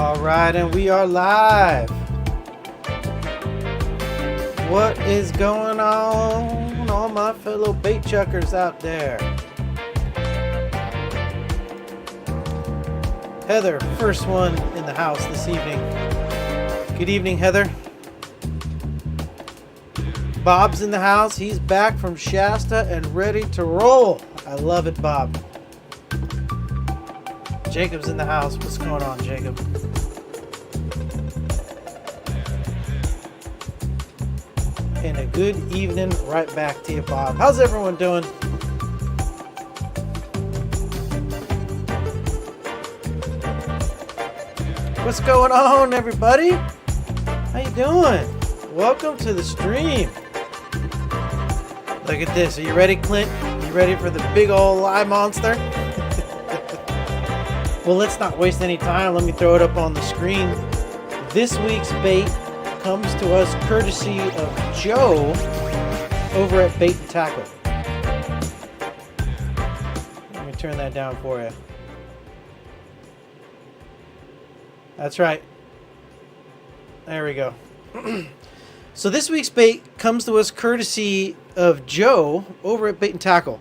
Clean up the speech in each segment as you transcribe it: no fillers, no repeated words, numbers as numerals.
All right, and we are live. What is going on, all my fellow bait chuckers out there? Heather, first one in the house this evening. Good evening, Heather. Bob's in the house. He's back from Shasta and ready to roll. I love it, Bob. Jacob's in the house. What's going on, Jacob? And a good evening right back to you, Bob. How's everyone doing? What's going on, everybody? How you doing? Welcome to the stream. Look at this. Are you ready, Clint? You ready for the big old lie monster? Well, let's not waste any time. Let me throw it up on the screen. This week's bait comes to us courtesy of Joe over at Bait and Tackle. Let me turn that down for you. That's right. There we go. So this week's bait comes to us courtesy of Joe over at Bait and Tackle.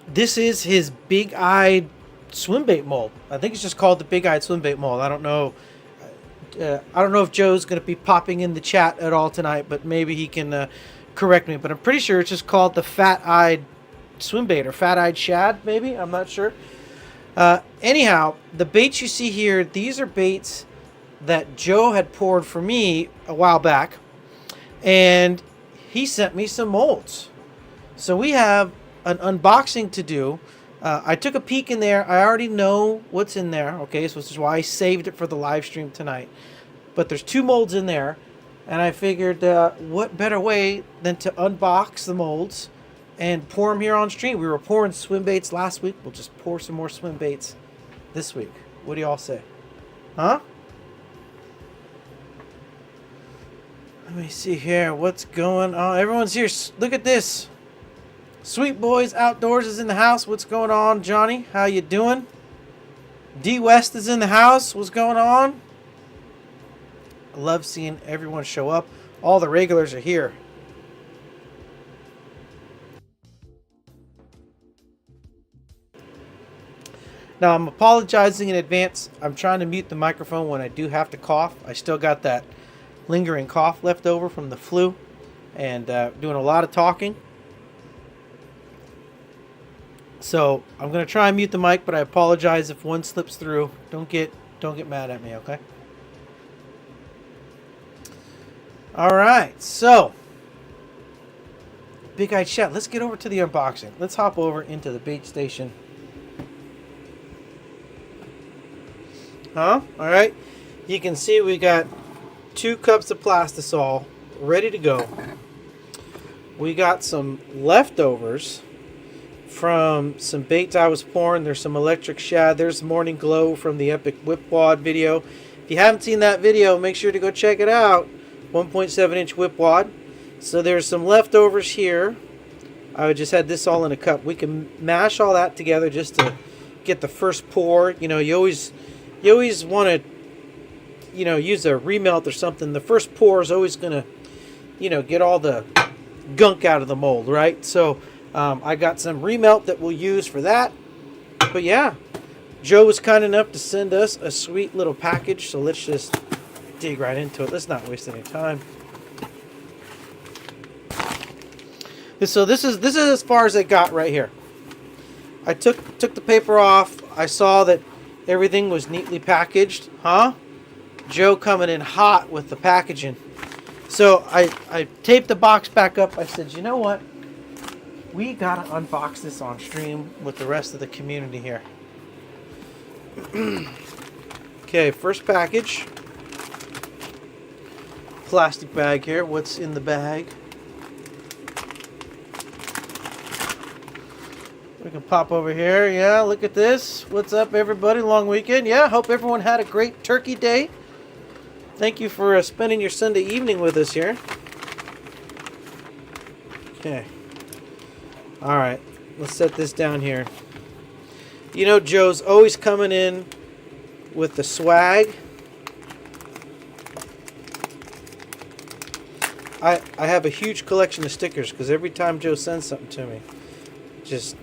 This is his big-eyed swimbait mold. I think it's just called the big-eyed swimbait mold. I don't know. I don't know if Joe's going to be popping in the chat at all tonight, but maybe he can correct me. But I'm pretty sure it's just called the fat-eyed swimbait or fat-eyed shad, maybe. I'm not sure. Anyhow, the baits you see here, these are baits that Joe had poured for me a while back, and he sent me some molds. So we have an unboxing to do. I took a peek in there. I already know what's in there, okay, so this is why I saved it for the live stream tonight. But there's 2 molds in there, and I figured what better way than to unbox the molds and pour them here on stream. We were pouring swim baits last week. We'll just pour some more swim baits this week. What do y'all say? Huh? Let me see here. What's going on? Everyone's here. Look at this. Sweet Boys Outdoors is in the house. What's going on, Johnny? How you doing? D West is in the house. What's going on? I love seeing everyone show up. All the regulars are here. Now, I'm apologizing in advance. I'm trying to mute the microphone when I do have to cough. I still got that lingering cough left over from the flu and doing a lot of talking. So I'm going to try and mute the mic, but I apologize if one slips through. Don't get mad at me, okay? All right, so big-eyed shad. Let's get over to the unboxing. Let's hop over into the bait station. All right. You can see we got 2 cups of plastisol ready to go. We got some leftovers from some baits I was pouring. There's some electric shad. There's Morning Glow from the Epic Whip Wad video. If you haven't seen that video, make sure to go check it out. 1.7-inch whip wad. So there's some leftovers here. I just had this all in a cup. We can mash all that together just to get the first pour. You know, you always want to, you know, use a remelt or something. The first pour is always going to, you know, get all the gunk out of the mold, right? So I got some remelt that we'll use for that. But yeah, Joe was kind enough to send us a sweet little package. So let's just dig right into it. Let's not waste any time. So this is as far as I got right here. I took the paper off. I saw that everything was neatly packaged. Huh? Joe coming in hot with the packaging. So I taped the box back up. I said, you know what? We gotta unbox this on stream with the rest of the community here. Okay, first package. Plastic bag here. What's in the bag? We can pop over here. Yeah, look at this. What's up, everybody? Long weekend. Yeah, hope everyone had a great turkey day. Thank you for spending your Sunday evening with us here. Okay. All right. Let's set this down here. You know, Joe's always coming in with the swag. I have a huge collection of stickers because every time Joe sends something to me, just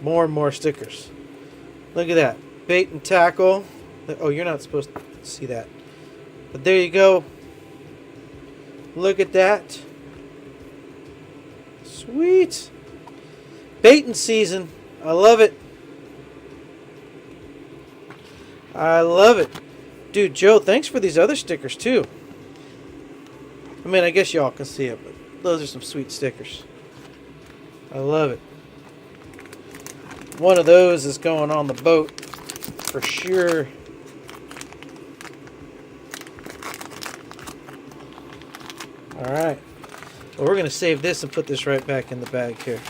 more and more stickers. Look at that. Bait and tackle. Oh, you're not supposed to see that. But there you go. Look at that. Sweet. Baiting season. I love it. I love it. Dude, Joe, thanks for these other stickers too. I mean, I guess y'all can see it, but those are some sweet stickers. I love it. One of those is going on the boat for sure. All right. Well, we're going to save this and put this right back in the bag here.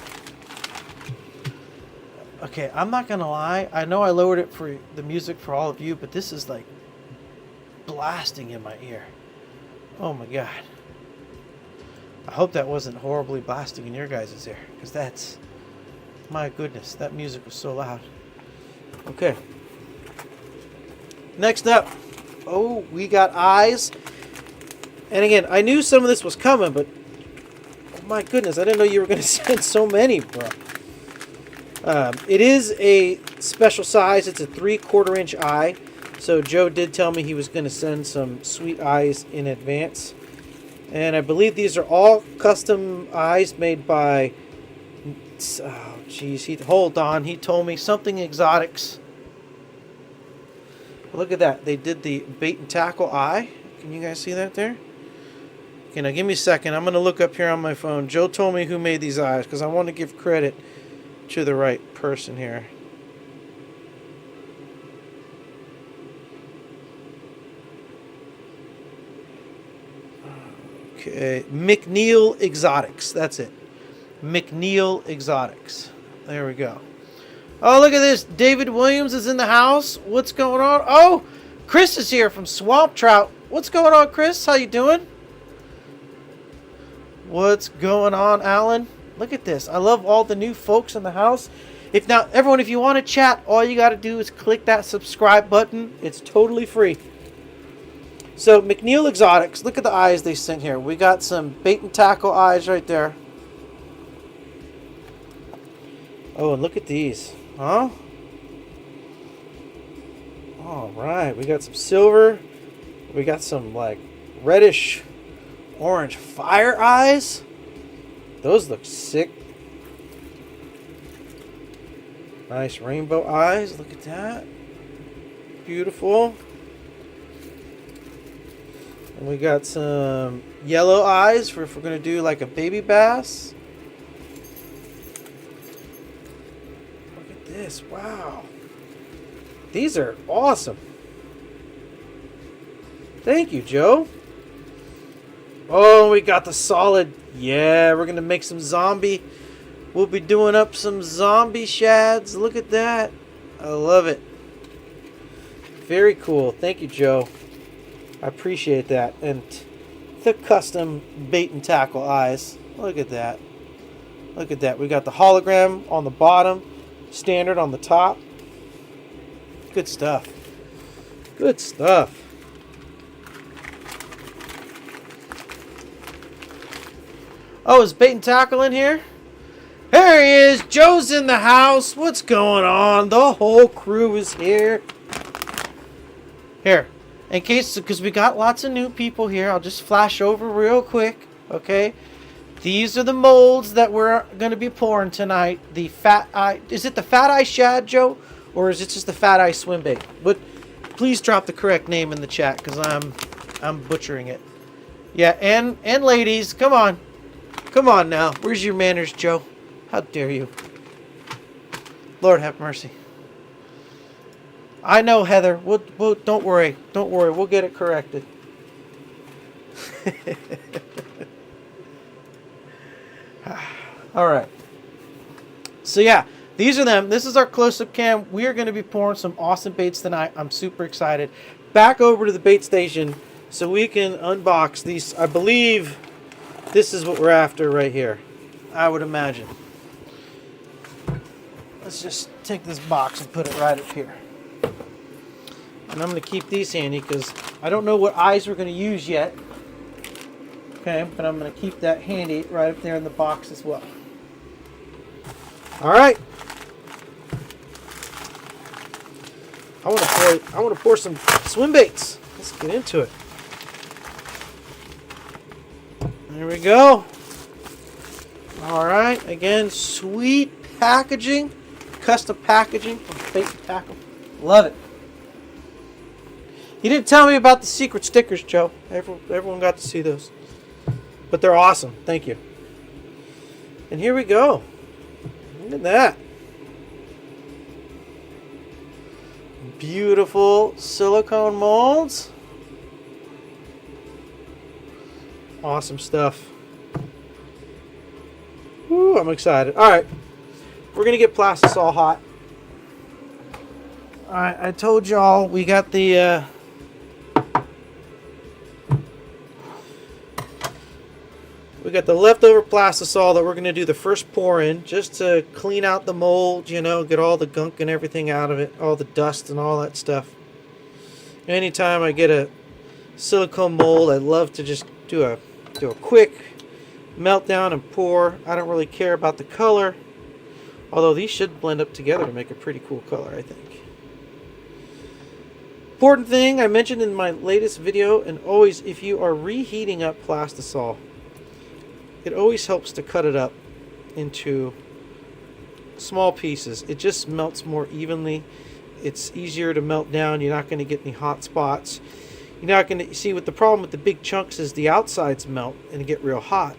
Okay, I'm not going to lie. I know I lowered it for the music for all of you, but this is like blasting in my ear. Oh my God. I hope that wasn't horribly blasting in your guys' ear, because that's, my goodness, that music was so loud. Okay. Next up. Oh, we got eyes. And again, I knew some of this was coming, but oh my goodness, I didn't know you were going to send so many, bro. It is a special size. It's a 3/4 inch eye. So Joe did tell me he was going to send some sweet eyes in advance. And I believe these are all custom eyes made by, oh geez, hold on, he told me something exotics. Look at that. They did the bait and tackle eye. Can you guys see that there? Okay, now give me a second. I'm going to look up here on my phone. Joe told me who made these eyes because I want to give credit to the right person here. Okay, McNeil Exotics. That's it. McNeil Exotics. There we go. Oh, look at this. David Williams is in the house. What's going on? Oh, Chris is here from Swamp Trout. What's going on, Chris? How you doing? What's going on, Alan? Look at this. I love all the new folks in the house. Everyone, if you want to chat, all you got to do is click that subscribe button. It's totally free. So, McNeil Exotics, look at the eyes they sent here. We got some bait and tackle eyes right there. Oh, and look at these. Huh? All right. We got some silver. We got some, like, reddish orange fire eyes. Those look sick. Nice rainbow eyes. Look at that. Beautiful. And we got some yellow eyes for if we're going to do like a baby bass. Look at this. Wow. These are awesome. Thank you, Joe. Oh, we got the solid. Yeah, we're going to make some zombie. We'll be doing up some zombie shads. Look at that. I love it. Very cool. Thank you, Joe. I appreciate that. And the custom bait and tackle eyes. Look at that. Look at that. We got the hologram on the bottom, standard on the top. Good stuff. Good stuff. Oh, is bait and tackle in here? Here he is. Joe's in the house. What's going on? The whole crew is here. Here. In case, because we got lots of new people here, I'll just flash over real quick, okay? These are the molds that we're going to be pouring tonight. The fat eye, is it the fat eye shad, Joe? Or is it just the fat eye swimbait? But please drop the correct name in the chat, because I'm butchering it. Yeah, and ladies, come on. Come on now. Where's your manners, Joe? How dare you? Lord have mercy. I know, Heather. We'll don't worry. Don't worry. We'll get it corrected. All right. So, yeah. These are them. This is our close-up cam. We are going to be pouring some awesome baits tonight. I'm super excited. Back over to the bait station so we can unbox these. I believe this is what we're after right here. I would imagine. Let's just take this box and put it right up here. And I'm going to keep these handy because I don't know what eyes we're going to use yet. Okay, but I'm going to keep that handy right up there in the box as well. All right. I want to pour some swim baits. Let's get into it. There we go. All right. Again, sweet packaging, custom packaging from Bait and Tackle. Love it. You didn't tell me about the secret stickers, Joe. Everyone got to see those. But they're awesome. Thank you. And here we go. Look at that. Beautiful silicone molds. Awesome stuff. Woo, I'm excited. All right. We're going to get plastisol hot. All right. I told y'all we got the... we got the leftover plastisol that we're going to do the first pour in just to clean out the mold, you know, get all the gunk and everything out of it, all the dust and all that stuff. Anytime I get a silicone mold, I love to just do a quick meltdown and pour. I don't really care about the color, although these should blend up together to make a pretty cool color, I think. Important thing I mentioned in my latest video, and always if you are reheating up plastisol, it always helps to cut it up into small pieces. It just melts more evenly. It's easier to melt down. You're not going to get any hot spots. You're not going to see what the problem with the big chunks is. The outsides melt and get real hot,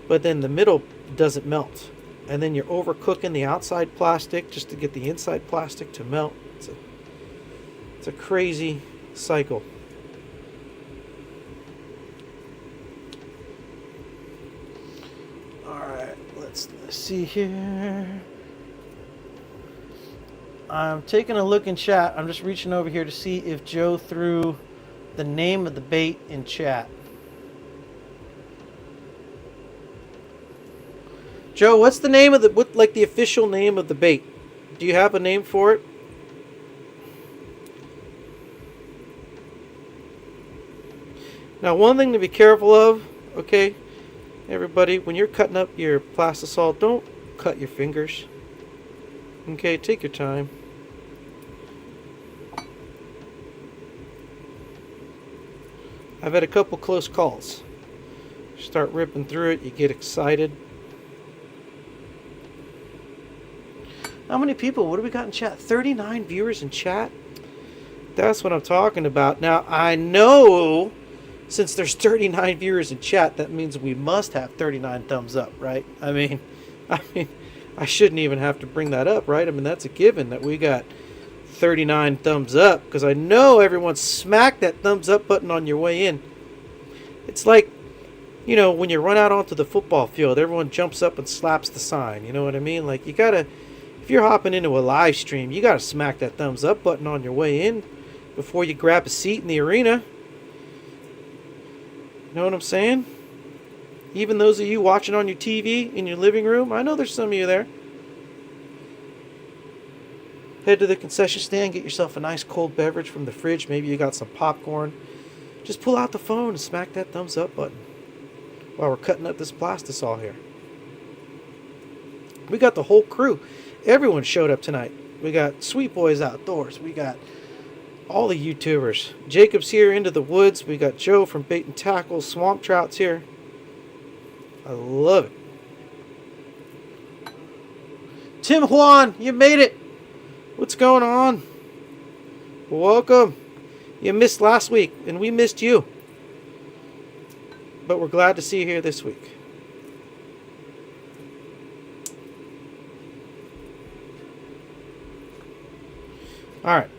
but then the middle doesn't melt. And then you're overcooking the outside plastic just to get the inside plastic to melt. It's a crazy cycle. Let's see here. I'm taking a look in chat. I'm just reaching over here to see if Joe threw the name of the bait in chat. Joe, what's the name of the official name of the bait? Do you have a name for it? Now, one thing to be careful of, okay? Everybody, when you're cutting up your plastisol, don't cut your fingers. Okay, take your time. I've had a couple close calls. You start ripping through it, you get excited. How many people? What do we got in chat? 39 viewers in chat? That's what I'm talking about. Now, I know... since there's 39 viewers in chat, that means we must have 39 thumbs up, right? I mean, I shouldn't even have to bring that up, right? I mean, that's a given that we got 39 thumbs up because I know everyone smacked that thumbs up button on your way in. It's like, you know, when you run out onto the football field, everyone jumps up and slaps the sign. You know what I mean? Like, you gotta, if you're hopping into a live stream, you gotta smack that thumbs up button on your way in before you grab a seat in the arena. You know what I'm saying? Even those of you watching on your TV in your living room, I know there's some of you there. Head to the concession stand, get yourself a nice cold beverage from the fridge. Maybe you got some popcorn. Just pull out the phone and smack that thumbs up button while we're cutting up this plastisol here. We got the whole crew. Everyone showed up tonight. We got Sweet Boys Outdoors. We got all the YouTubers. Jacob's here, Into the Woods. We got Joe from Bait and Tackle. Swamp Trout's here. I love it. Tim Juan, you made it. What's going on? Welcome. You missed last week, and we missed you. But we're glad to see you here this week. All right.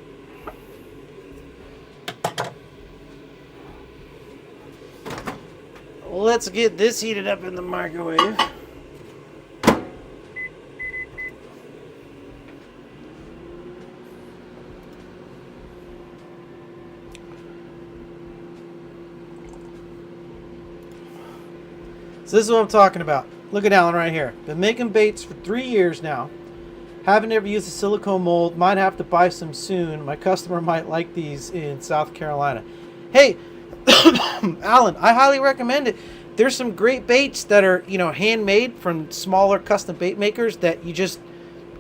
Let's get this heated up in the microwave. So this is what I'm talking about. Look at Alan right here. Been making baits for 3 years now. Haven't ever used a silicone mold. Might have to buy some soon. My customer might like these in South Carolina. Hey, Alan, I highly recommend it. There's some great baits that are, handmade from smaller custom bait makers that you just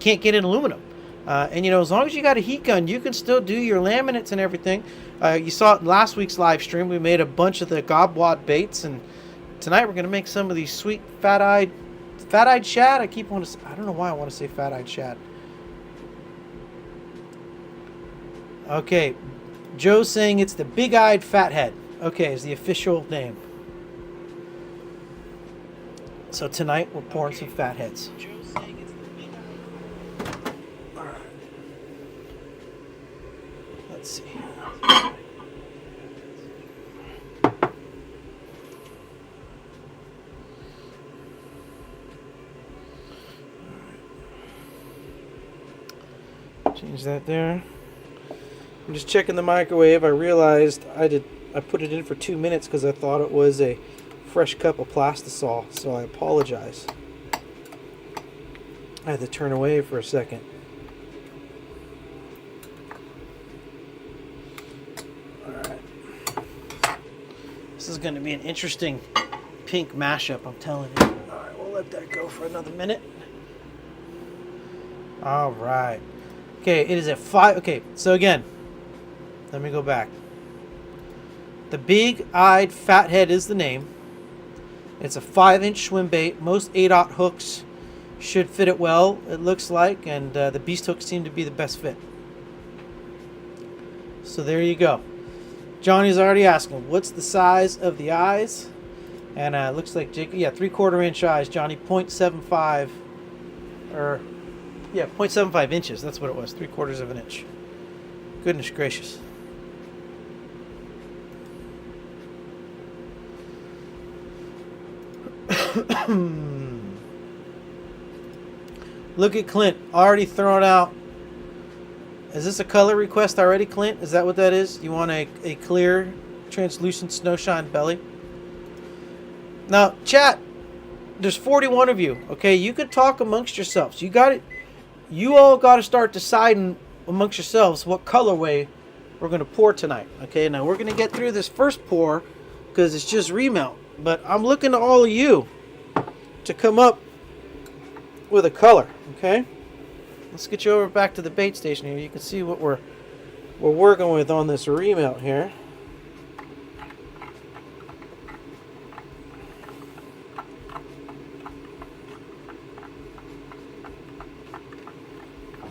can't get in aluminum. And as long as you got a heat gun, you can still do your laminates and everything. You saw it in last week's live stream. We made a bunch of the gobwad baits, and tonight we're going to make some of these sweet fat-eyed shad. I don't know why I want to say fat-eyed shad. Okay, Joe's saying it's the big-eyed fathead. Okay, is the official name. So tonight we're pouring some fatheads. All right. Let's see. Change that there. I'm just checking the microwave. I realized I put it in for 2 minutes because I thought it was a fresh cup of plastisol, so I apologize. I had to turn away for a second. Alright. This is going to be an interesting pink mashup, I'm telling you. Alright, we'll let that go for another minute. Alright. Okay, it is at 5. Okay, so again, let me go back. The big-eyed fathead is the name. It's a 5-inch swim bait. Most 8/0 hooks should fit it well, it looks like, and the beast hooks seem to be the best fit. So there you go. Johnny's already asking, what's the size of the eyes? And it looks like Jake, 3/4 inch eyes, Johnny, 0.75, or 0.75 inches. That's what it was, 3/4 of an inch. Goodness gracious. Look at Clint, already thrown out. Is this a color request already, Clint? Is that what that is? You want a clear, translucent snowshine belly? Now, chat, there's 41 of you, okay? You can talk amongst yourselves. You all got to start deciding amongst yourselves what colorway we're going to pour tonight, okay? Now, we're going to get through this first pour because it's just remelt. But I'm looking to all of you to come up with a color, okay? Let's get you over back to the bait station here. You can see what we're working with on this remelt here.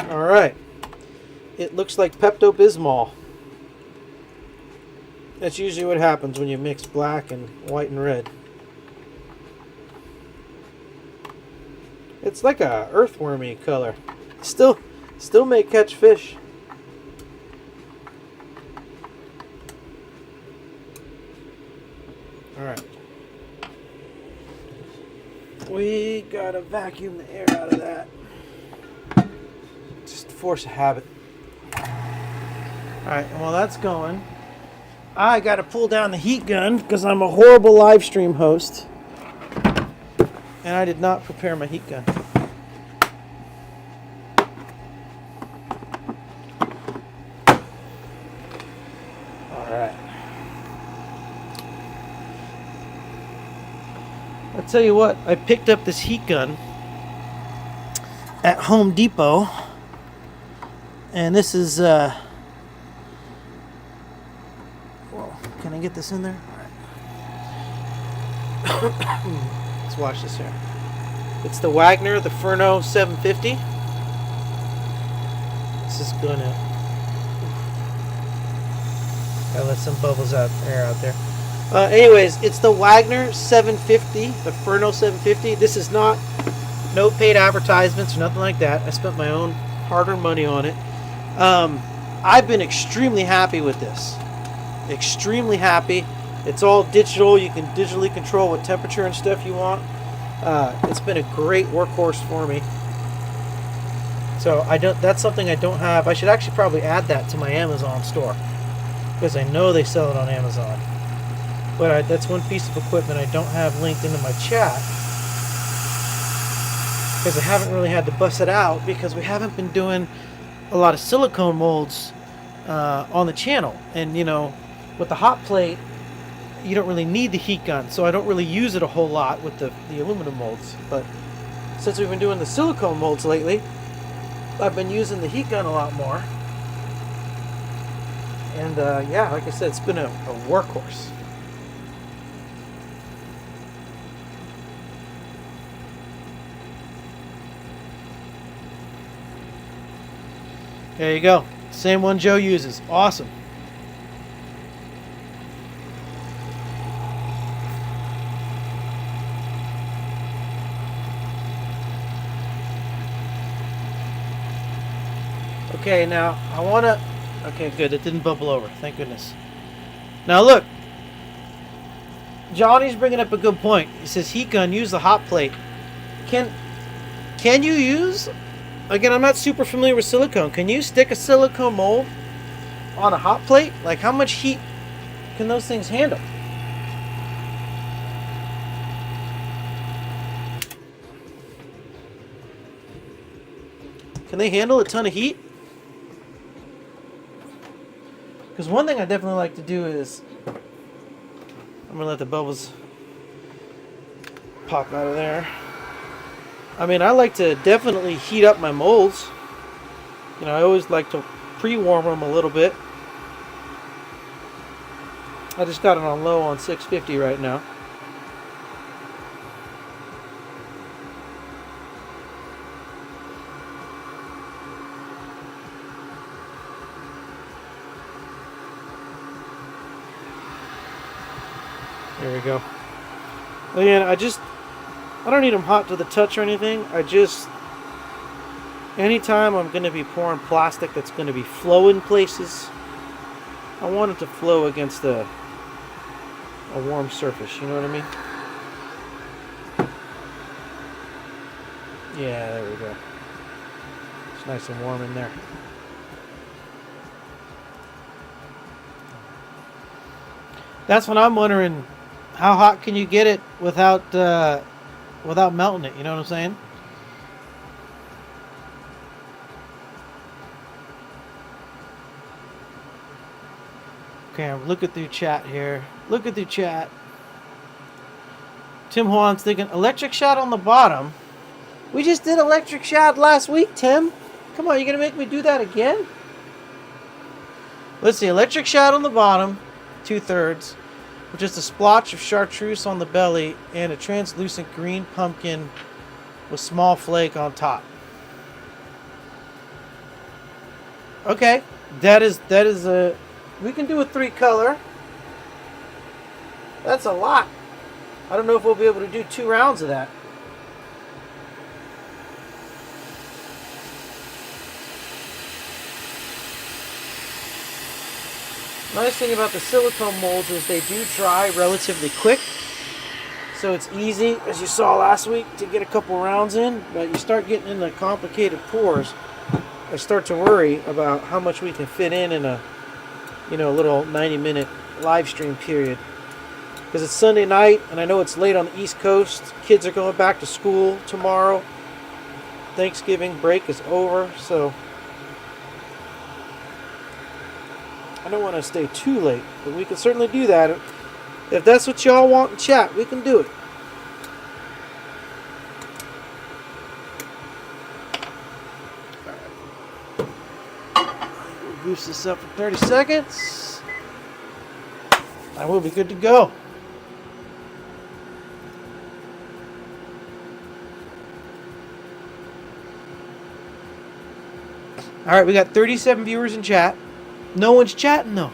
All right. It looks like Pepto-Bismol. That's usually what happens when you mix black and white and red. It's like a earthwormy color. Still may catch fish. All right. We gotta vacuum the air out of that. Just force a habit. All right, and while that's going, I got to pull down the heat gun because I'm a horrible live stream host. And I did not prepare my heat gun. Alright. I'll tell you what, I picked up this heat gun at Home Depot. And this is, well, can I get this in there? All right. Let's watch this here. It's the Wagner, the Furno 750. This is gonna. Gotta let some bubbles air out there. Anyways, it's the Wagner 750, the Furno 750. This is no paid advertisements or nothing like that. I spent my own hard-earned money on it. I've been extremely happy with this. Extremely happy. It's all digital. You can digitally control what temperature and stuff you want. It's been a great workhorse for me. So that's something I don't have. I should actually probably add that to my Amazon store because I know they sell it on Amazon. But that's one piece of equipment I don't have linked into my chat. because I haven't really had to bust it out because we haven't been doing a lot of silicone molds on the channel. And you know, with the hot plate, you don't really need the heat gun, so I don't really use it a whole lot with the aluminum molds. But since we've been doing the silicone molds lately, I've been using the heat gun a lot more. And yeah, like I said, it's been a workhorse. There you go. Same one Joe uses. Awesome. Okay, now I want to... Okay, good. It didn't bubble over. Thank goodness. Now look. Johnny's bringing up a good point. He says, heat gun, use the hot plate. Can you use... Again, I'm not super familiar with silicone. Can you stick a silicone mold on a hot plate? Like, how much heat can those things handle? Can they handle a ton of heat? Because one thing I definitely like to do is... I'm going to let the bubbles pop out of there. I mean, I like to definitely heat up my molds. You know, I always like to pre-warm them a little bit. I just got it on low on 650 right now. There we go. Again, I don't need them hot to the touch or anything. Anytime I'm going to be pouring plastic that's going to be flowing places, I want it to flow against a warm surface, you know what I mean? Yeah, there we go. It's nice and warm in there. That's what I'm wondering. How hot can you get it without melting it? You know what I'm saying? Okay, I'm looking through chat here. Looking through chat. Tim Juan's thinking electric shot on the bottom. We just did electric shot last week, Tim. Come on, you gonna make me do that again? Let's see, electric shot on the bottom, 2/3. With just a splotch of chartreuse on the belly and a translucent green pumpkin with small flake on top. Okay, that is a... We can do a 3-color. That's a lot. I don't know if we'll be able to do 2 rounds of that. Nice thing about the silicone molds is they do dry relatively quick. So it's easy, as you saw last week, to get a couple rounds in. But you start getting into complicated pours, I start to worry about how much we can fit in a, you know, a little 90-minute live stream period. Because it's Sunday night, and I know it's late on the East Coast. Kids are going back to school tomorrow. Thanksgiving break is over, so... I don't want to stay too late, but we can certainly do that. If that's what y'all want in chat, we can do it. We'll boost this up for 30 seconds. And we'll be good to go. Alright, we got 37 viewers in chat. No one's chatting though.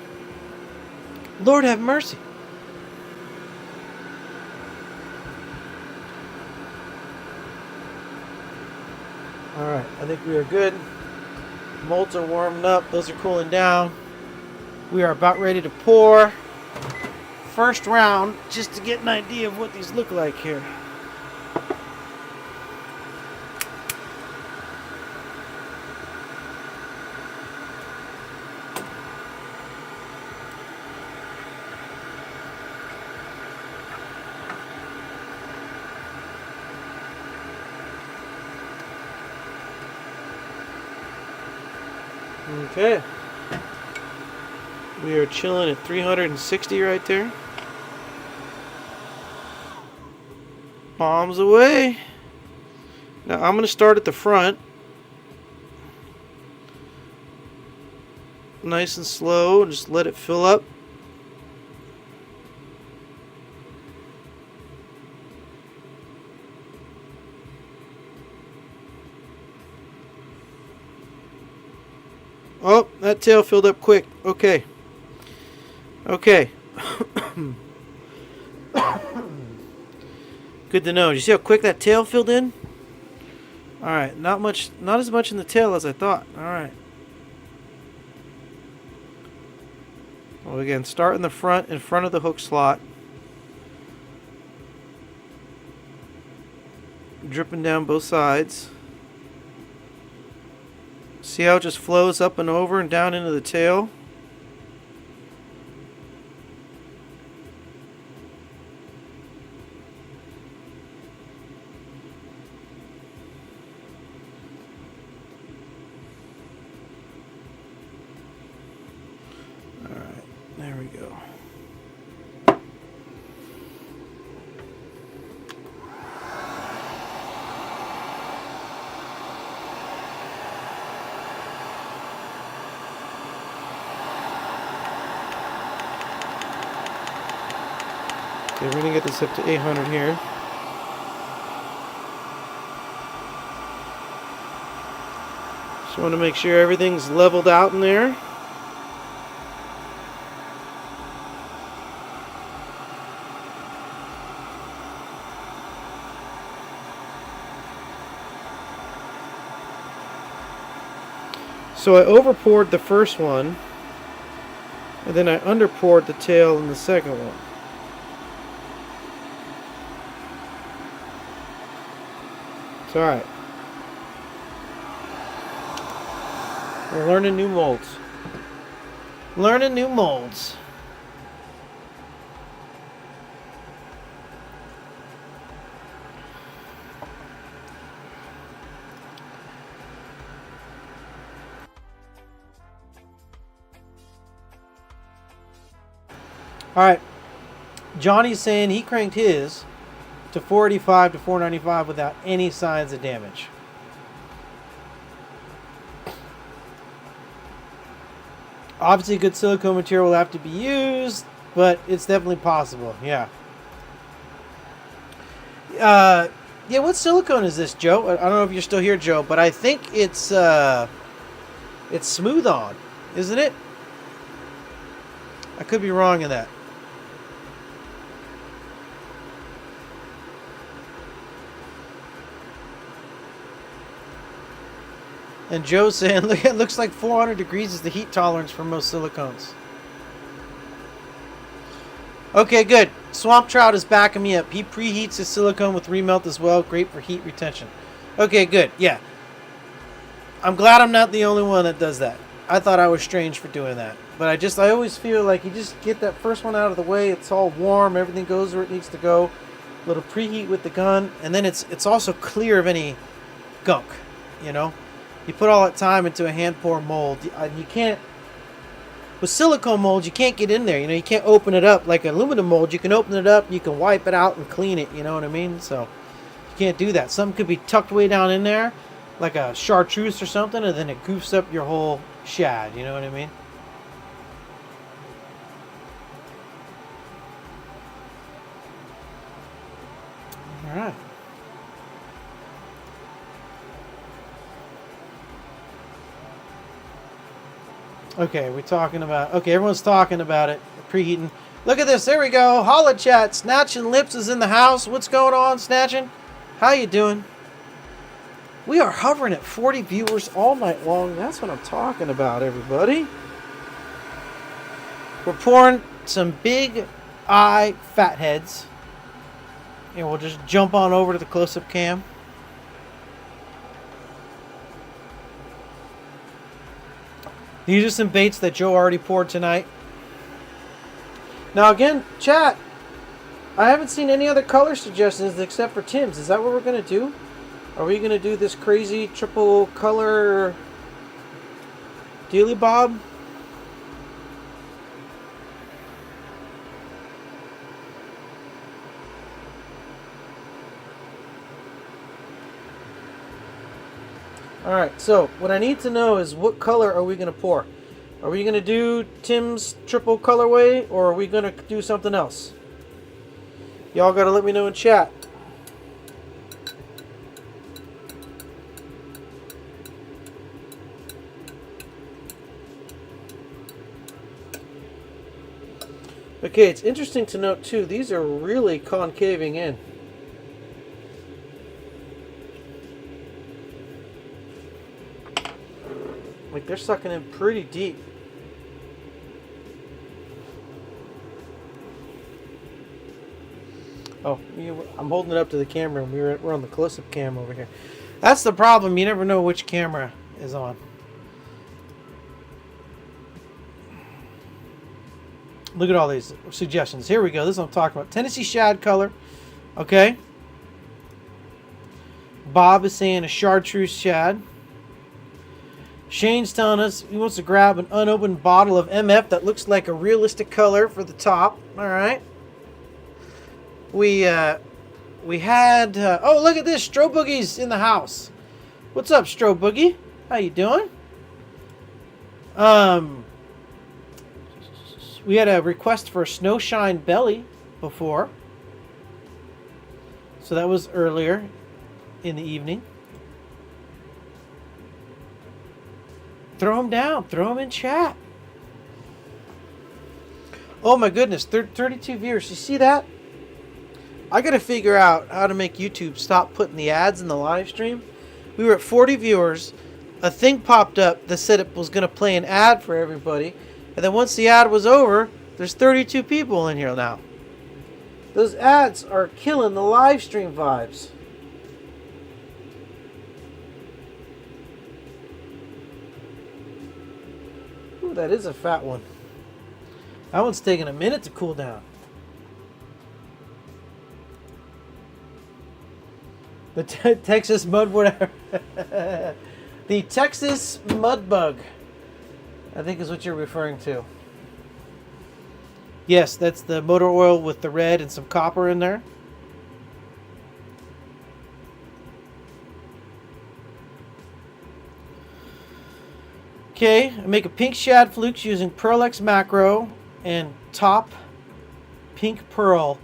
Lord have mercy. Alright, I think we are good. Molds are warming up. Those are cooling down. We are about ready to pour. First round, just to get an idea of what these look like here. Okay. We are chilling at 360 right there. Palms away. Now I'm going to start at the front. Nice and slow. Just let it fill up. Oh, that tail filled up quick. Okay. Okay. Good to know. Did you see how quick that tail filled in? Alright, not as much in the tail as I thought. Alright. Well, again, start in the front, in front of the hook slot. Dripping down both sides. See how it just flows up and over and down into the tail? Alright, there we go. Okay, we're gonna get this up to 800 here. Just want to make sure everything's leveled out in there. So I over-poured the first one, and then I under-poured the tail in the second one. It's alright. We're learning new molds. Learning new molds. Alright. Johnny's saying he cranked his to 485 to 495 without any signs of damage. Obviously, good silicone material will have to be used, but it's definitely possible. Yeah. Yeah. What silicone is this, Joe? I don't know if you're still here, Joe, but I think it's Smooth On, isn't it? I could be wrong in that. And Joe's saying, look, it looks like 400 degrees is the heat tolerance for most silicones. Okay, good. Swamp Trout is backing me up. He preheats his silicone with remelt as well. Great for heat retention. Okay, good. Yeah. I'm glad I'm not the only one that does that. I thought I was strange for doing that. But I always feel like you just get that first one out of the way. It's all warm. Everything goes where it needs to go. A little preheat with the gun. And then it's also clear of any gunk, you know. You put all that time into a hand pour mold. You can't, with silicone molds, you can't get in there. You know, you can't open it up like an aluminum mold. You can open it up, you can wipe it out and clean it. You know what I mean? So you can't do that. Something could be tucked way down in there, like a chartreuse or something, and then it goofs up your whole shad. You know what I mean? All right. Okay, we're talking about... Okay, everyone's talking about it. Preheating. Look at this. There we go. Holla chat. Snatching Lips is in the house. What's going on, Snatching? How you doing? We are hovering at 40 viewers all night long. That's what I'm talking about, everybody. We're pouring some big eye fatheads. And we'll just jump on over to the close-up cam. These are some baits that Joe already poured tonight. Now again, chat, I haven't seen any other color suggestions except for Tim's. Is that what we're going to do? Are we going to do this crazy triple color Dealy Bob? Alright, so what I need to know is what color are we going to pour? Are we going to do Tim's triple colorway, or are we going to do something else? Y'all got to let me know in chat. Okay, it's interesting to note too, these are really concaving in. Like they're sucking in pretty deep. Oh, I'm holding it up to the camera and we're on the close-up cam over here. That's the problem, you never know which camera is on. Look at all these suggestions. Here we go. This is what I'm talking about. Tennessee shad color. Okay. Bob is saying a chartreuse shad. Shane's telling us he wants to grab an unopened bottle of MF that looks like a realistic color for the top. All right. We had... oh, look at this. Stro Boogie's in the house. What's up, Stro Boogie? How you doing? We had a request for a Snowshine Belly before. So that was earlier in the evening. Throw them down. Throw them in chat. Oh my goodness. 32 viewers. You see that? I got to figure out how to make YouTube stop putting the ads in the live stream. We were at 40 viewers. A thing popped up that said it was going to play an ad for everybody. And then once the ad was over, there's 32 people in here now. Those ads are killing the live stream vibes. Ooh, that is a fat one. That one's taking a minute to cool down. The Texas mud whatever. The Texas mud bug, I think is what you're referring to. Yes, that's the motor oil with the red and some copper in there. Okay, I make a pink shad flukes using Pearl-X macro and top pink pearl.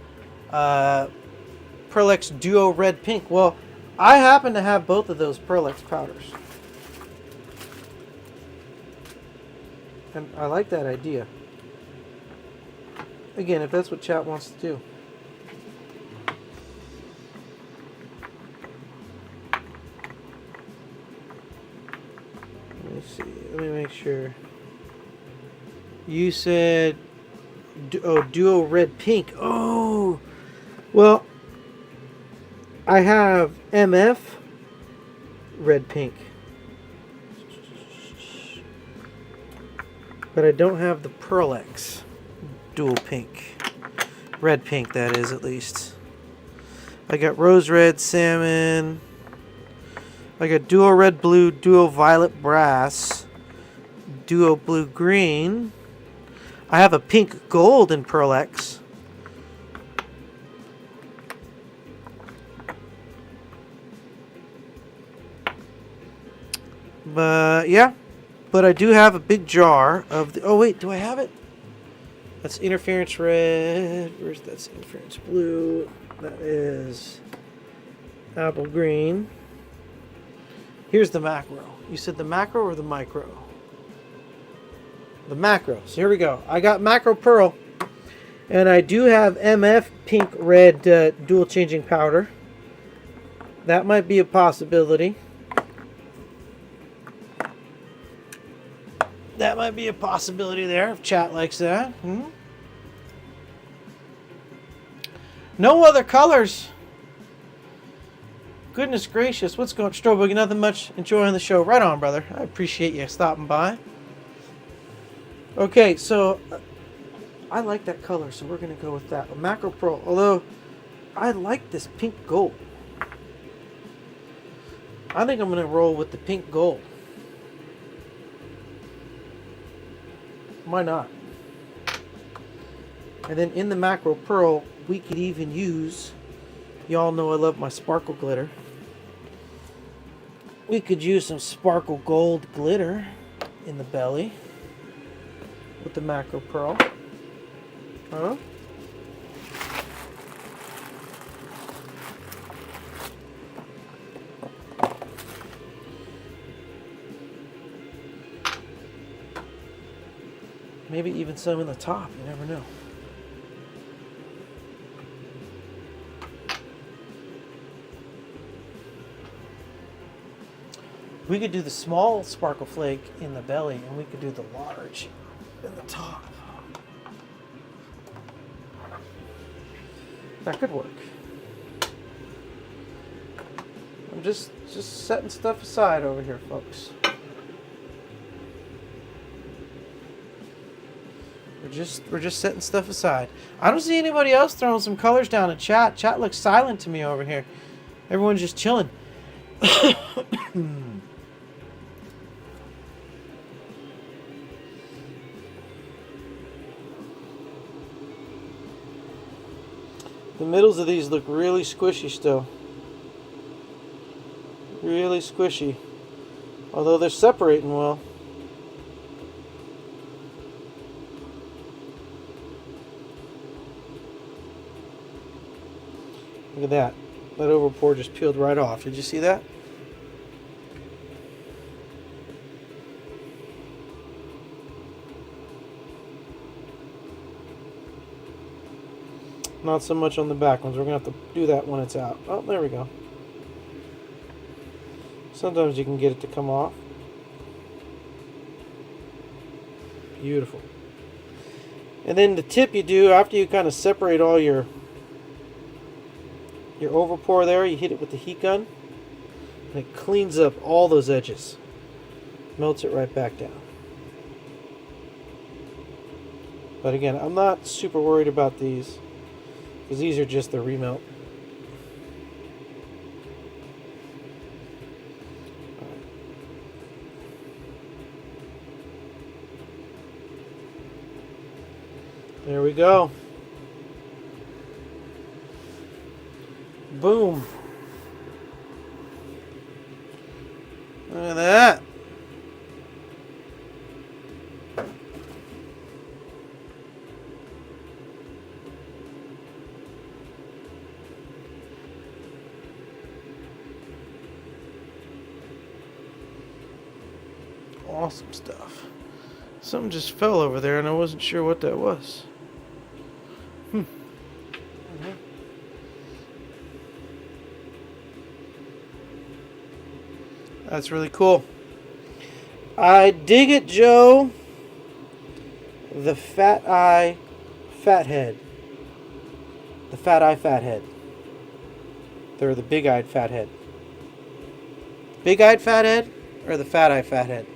Pearl-X Duo Red Pink. Well, I happen to have both of those Pearl-X powders. And I like that idea. Again, if that's what chat wants to do. Let me see. Let me make sure. You said... Duo Red Pink. Oh! Well... I have MF Red Pink. But I don't have the Pearl-X Dual Pink. Red Pink, that is, at least. I got Rose Red Salmon. I got Duo Red Blue, Duo Violet Brass, Duo Blue Green. I have a Pink Gold in Pearl-X. But yeah, but I do have a big jar of the. Oh wait, do I have it? That's interference red. Where's that's interference blue? That is apple green. Here's the macro. You said the macro or the micro? The macro. So here we go. I got macro pearl, and I do have MF pink red dual changing powder. That might be a possibility. That might be a possibility there if chat likes that. No other colors. Goodness gracious. What's going on? Strobog, nothing much. Enjoying the show. Right on, brother. I appreciate you stopping by. Okay, so I like that color, so we're going to go with that. A macro pearl. Although, I like this pink gold. I think I'm going to roll with the pink gold. Why not? And then in the macro pearl, we could even use, y'all know I love my sparkle glitter. We could use some sparkle gold glitter in the belly with the macro pearl. Huh? Maybe even some in the top, you never know. We could do the small sparkle flake in the belly, and we could do the large in the top. That could work. I'm just setting stuff aside over here, folks. We're just setting stuff aside. I don't see anybody else throwing some colors down in chat. Chat looks silent to me over here. Everyone's just chilling. The middles of these look really squishy still. Really squishy. Although they're separating well. Look at that. That overpour just peeled right off. Did you see that? Not so much on the back ones. We're going to have to do that when it's out. Oh, there we go. Sometimes you can get it to come off. Beautiful. And then the tip you do after you kind of separate all your overpour there, you hit it with the heat gun, and it cleans up all those edges. Melts it right back down. But again, I'm not super worried about these, because these are just the remelt. There we go. Boom. Look at that. Awesome stuff. Something just fell over there and I wasn't sure what that was. That's really cool. I dig it, Joe. The fat eye fathead. The fat eye fathead. They're the big-eyed fathead. Big-eyed fathead or the fat eye fathead?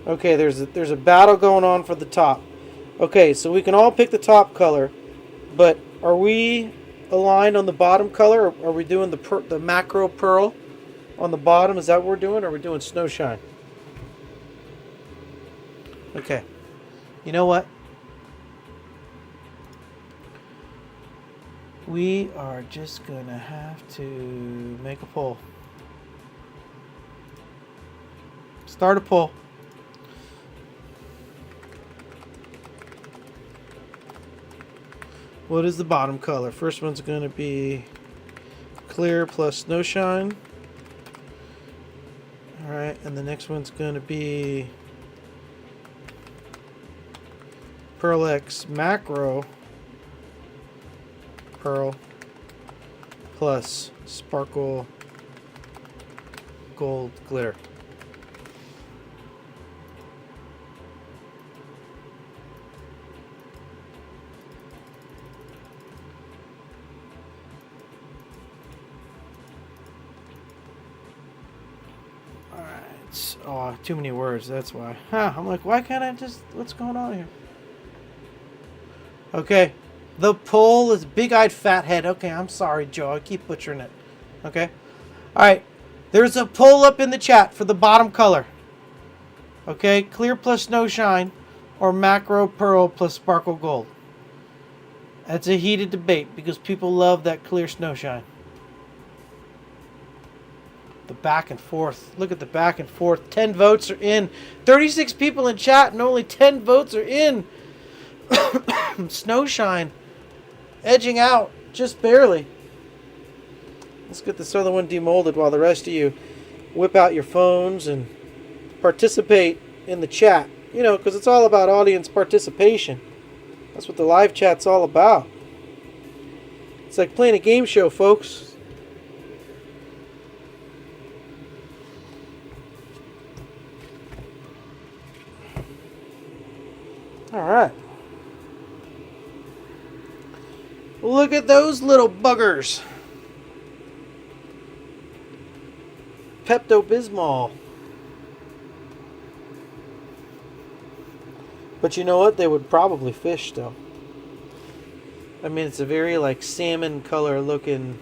Okay, there's a battle going on for the top. Okay, so we can all pick the top color, but are we aligned on the bottom color, or are we doing the macro pearl on the bottom? Is that what we're doing, or are we doing snowshine? Okay. You know what? We are just gonna have to make a poll. Start a poll. What is the bottom color? First one's going to be clear plus snowshine. Alright, and the next one's going to be Pearl X Macro Pearl plus Sparkle Gold Glitter. Oh, too many words, that's why. I'm like, why can't I just... What's going on here? Okay. The pull is big-eyed fathead. Okay, I'm sorry, Joe. I keep butchering it. Okay. All right. There's a pull up in the chat for the bottom color. Okay, clear plus snow shine or macro pearl plus sparkle gold. That's a heated debate because people love that clear snow shine. The back and forth. Look at the back and forth. 10 votes are in. 36 people in chat and only 10 votes are in. Snowshine edging out just barely. Let's get this other one demolded while the rest of you whip out your phones and participate in the chat. You know, because it's all about audience participation. That's what the live chat's all about. It's like playing a game show, folks. All right. Look at those little buggers. Pepto-Bismol. But you know what? They would probably fish still. I mean, it's a very like salmon color looking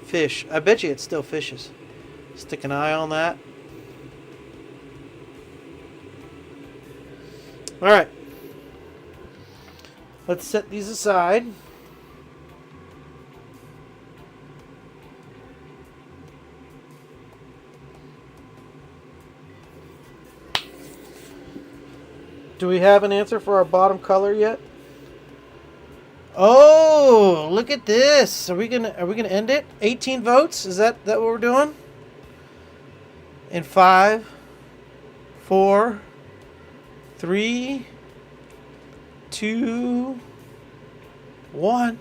fish. I bet you it still fishes. Stick an eye on that. All right. Let's set these aside. Do we have an answer for our bottom color yet? Oh, look at this. Are we gonna end it? 18 votes? Is that what we're doing? In 5, 4, 3, 2, 1.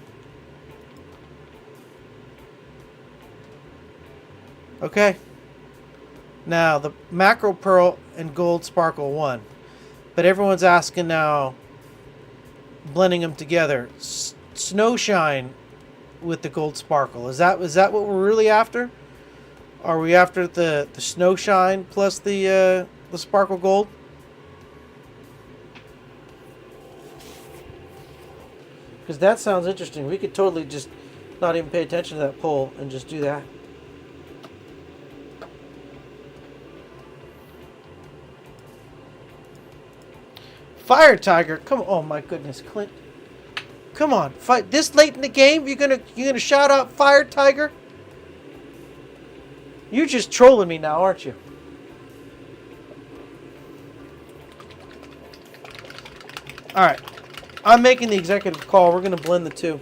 Okay. Now the macro pearl and gold sparkle won. But everyone's asking now, blending them together, snowshine with the gold sparkle. Is that what we're really after? Are we after the snowshine plus the sparkle gold? Because that sounds interesting. We could totally just not even pay attention to that poll and just do that. Fire Tiger, come on! Oh my goodness, Clint, come on! Fight this late in the game. You're gonna shout out Fire Tiger? You're just trolling me now, aren't you? All right, I'm making the executive call. We're gonna blend the two.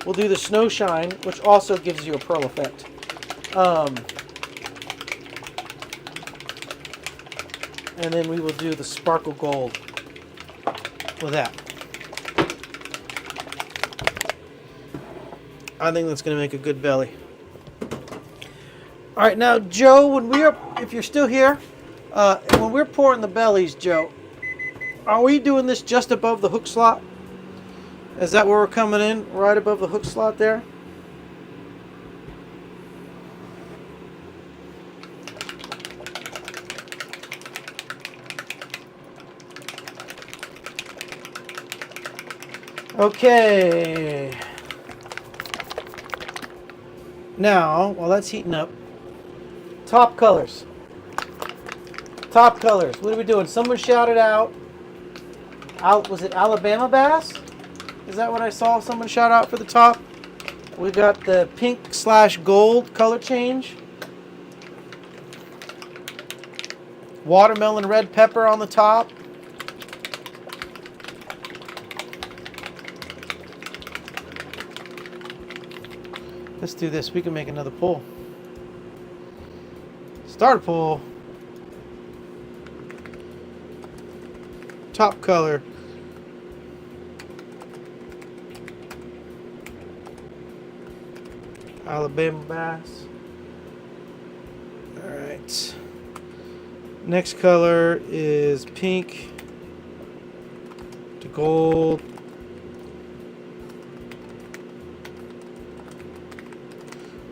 We'll do the Snowshine, which also gives you a pearl effect. And then we will do the Sparkle Gold with that. I think that's going to make a good belly. All right, now, Joe, if you're still here, when we're pouring the bellies, Joe, are we doing this just above the hook slot? Is that where we're coming in? Right above the hook slot there? Okay. Now, while that's heating up, top colors. Top colors. What are we doing? Someone shouted out. Was it Alabama bass? Is that what I saw? Someone shout out for the top. We got the pink/gold color change. Watermelon red pepper on the top. Let's do this. We can make another pull. Start a pull. Top color. Alabama bass. All right. Next color is pink to gold.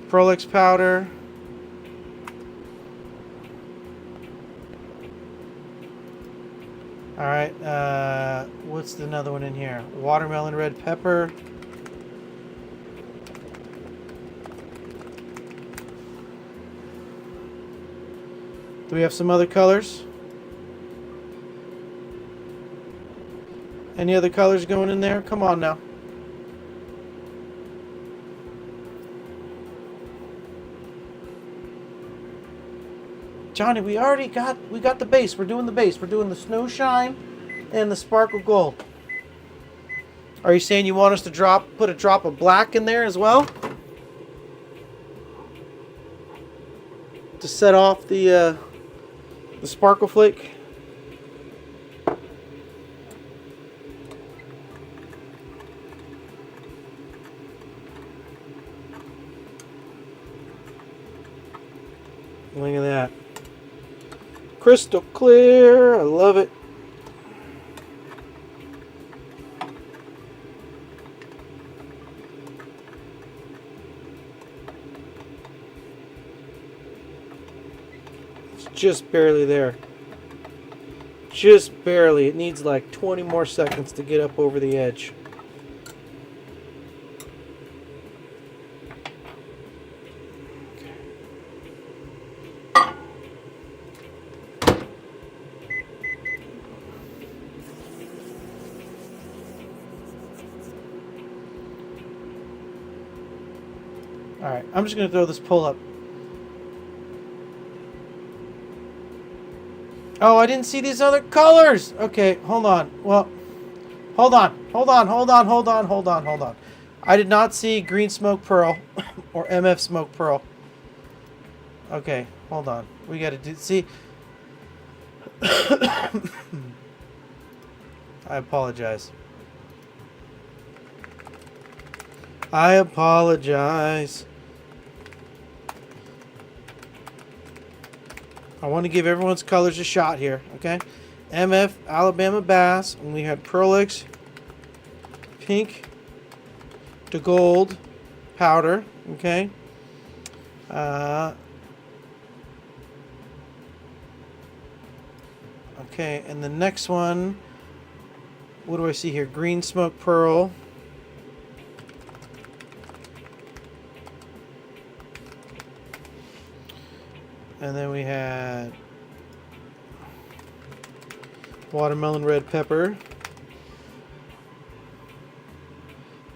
Prolix powder. All right. What's another one in here? Watermelon red pepper. Do we have some other colors? Any other colors going in there? Come on now. Johnny, we got the base. We're doing the base. We're doing the snow shine and the sparkle gold. Are you saying you want us to put a drop of black in there as well? To set off the sparkle flake? Look at that. Crystal clear. I love it. It's just barely there. Just barely. It needs like 20 more seconds to get up over the edge. Alright, I'm just going to throw this pull up. Oh, I didn't see these other colors! Okay, hold on. Well, hold on. I did not see green smoke pearl or MF smoke pearl. Okay, hold on. We got to see. I apologize. I want to give everyone's colors a shot here, okay? MF, Alabama Bass, and we had Pearlix, pink to gold, powder, okay? Okay, and the next one, what do I see here? Green smoke pearl. And then we had watermelon red pepper.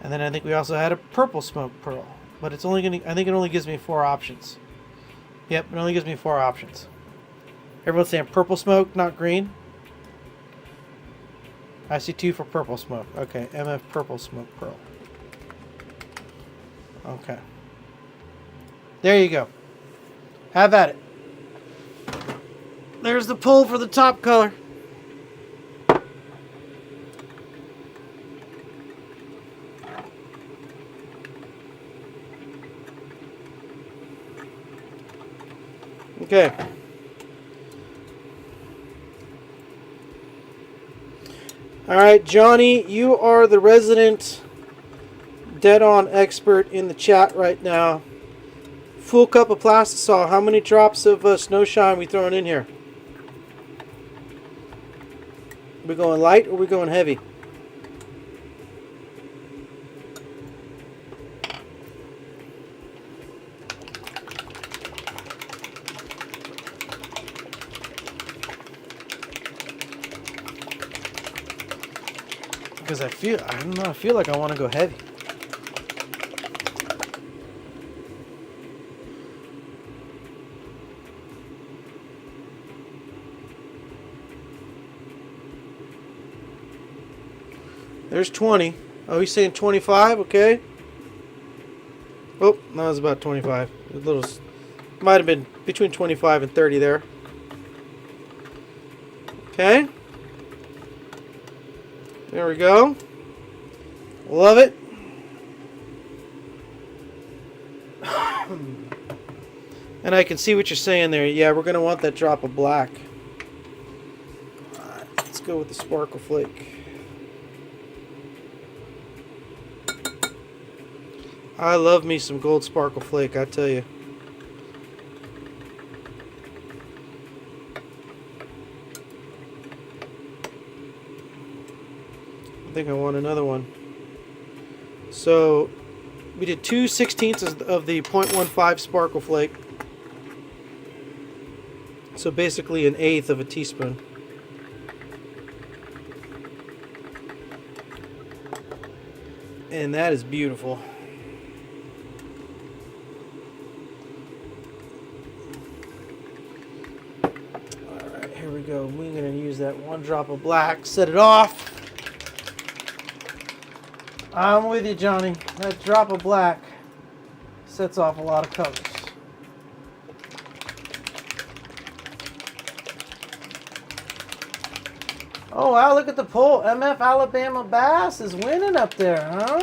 And then I think we also had a purple smoke pearl. But it's only I think it only gives me 4 options. Yep, it only gives me 4 options. Everyone's saying purple smoke, not green. I see 2 for purple smoke. Okay, MF purple smoke pearl. Okay. There you go. Have at it. There's the pull for the top color. Okay. All right, Johnny, you are the resident dead-on expert in the chat right now. Full cup of plastisol. How many drops of snow shine we throwing in here? We going light or we going heavy? Because I don't know, I feel like I want to go heavy. There's 20. Oh, he's saying 25. Okay. Oh, that was about 25. A little, might have been between 25 and 30 there. Okay. There we go. Love it. And I can see what you're saying there. Yeah, we're going to want that drop of black. Alright, let's go with the sparkle flake. I love me some gold sparkle flake, I tell you. I think I want another one. So we did 2/16 of the 0.15 sparkle flake. So basically an eighth of a teaspoon. And that is beautiful. Alright, here we go. We're going to use that 1 drop of black. Set it off. I'm with you, Johnny. That drop of black sets off a lot of colors. Oh, wow, look at the pull. MF Alabama Bass is winning up there, huh?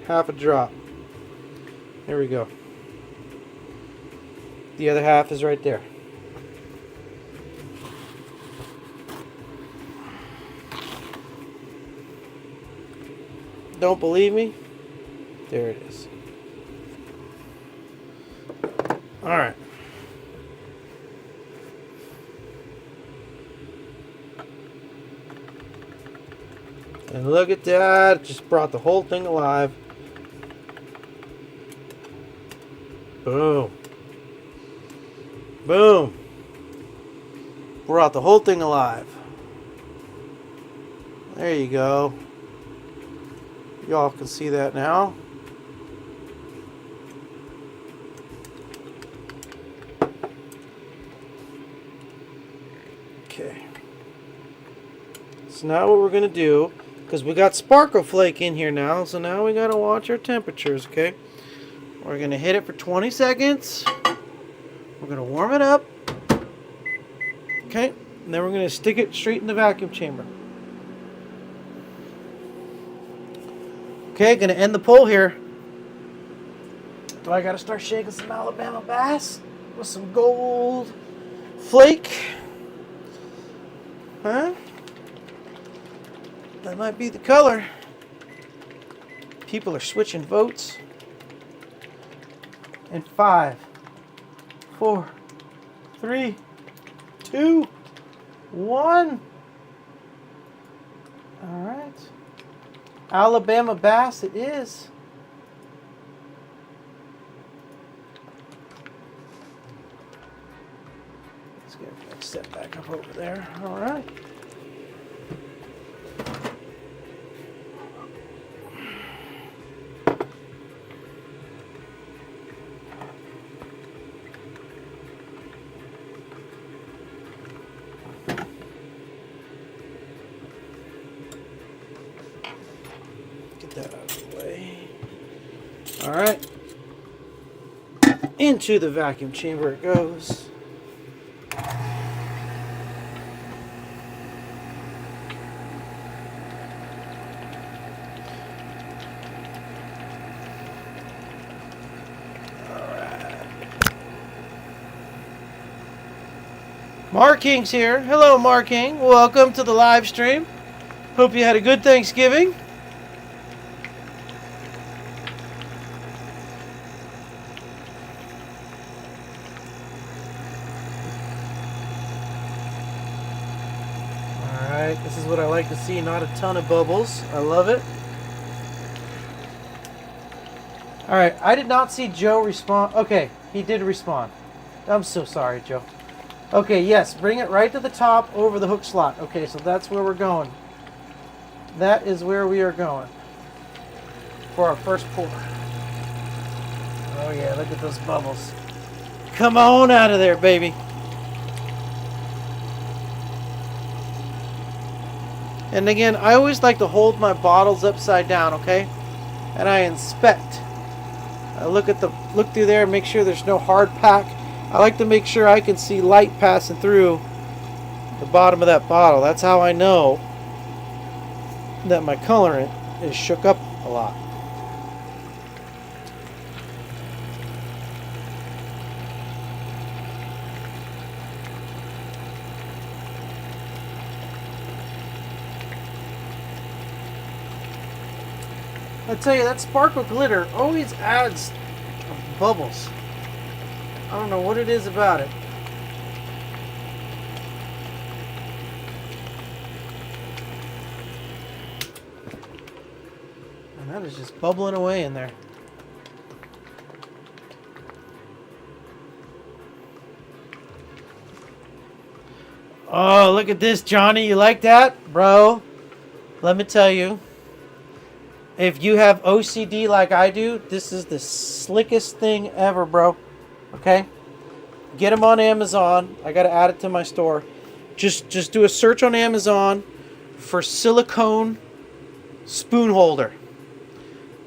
Half a drop. There we go. The other half is right there. Don't believe me? There it is. All right. And look at that. It just brought the whole thing alive. Boom. Boom. Brought the whole thing alive. There you go. Y'all can see that now. Okay. So now what we're going to do, because we got sparkle flake in here now, so now we got to watch our temperatures, okay? We're going to hit it for 20 seconds. We're going to warm it up. Okay? And then we're going to stick it straight in the vacuum chamber. Okay, going to end the pull here. Do I got to start shaking some Alabama bass with some gold flake? Huh? That might be the color. People are switching votes. In 5, 4, 3, 2, 1. All right. Alabama bass it is. Let's get that set back up over there. All right. That out of the way. All right. Into the vacuum chamber it goes. Marking's here. Hello, Marking. Welcome to the live stream. Hope you had a good Thanksgiving. Alright, this is what I like to see. Not a ton of bubbles. I love it. Alright, I did not see Joe respond. Okay, he did respond. I'm so sorry, Joe. Okay, yes, bring it right to the top over the hook slot. Okay, so that's where we're going. That is where we are going for our first pour. Oh yeah, look at those bubbles. Come on out of there, baby. And again, I always like to hold my bottles upside down, okay? And I inspect. I look through there and make sure there's no hard pack. I like to make sure I can see light passing through the bottom of that bottle. That's how I know that my colorant is shook up a lot. I tell you, that sparkle glitter always adds bubbles. I don't know what it is about it. And that is just bubbling away in there. Oh, look at this, Johnny. You like that? Bro, let me tell you. If you have OCD like I do, this is the slickest thing ever, bro. Okay? Get them on Amazon. I got to add it to my store. Just do a search on Amazon for silicone spoon holder.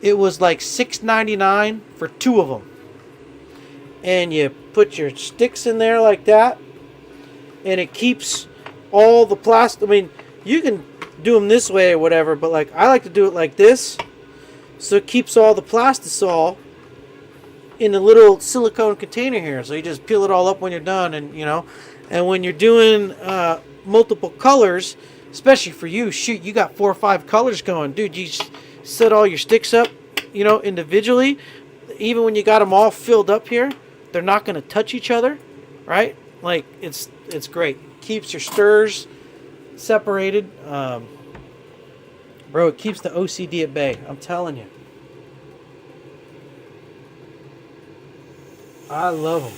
It was like $6.99 for 2 of them. And you put your sticks in there like that. And it keeps all the plastic. I mean, you can do them this way or whatever, but like I like to do it like this. So it keeps all the plastisol in a little silicone container here. So you just peel it all up when you're done, and you know, and when you're doing multiple colors, especially for you, shoot, you got 4 or 5 colors going, dude. You set all your sticks up, you know, individually. Even when you got them all filled up here, they're not going to touch each other, right? Like it's great. Keeps your stirs separated, bro. It keeps the OCD at bay. I'm telling you. I love them.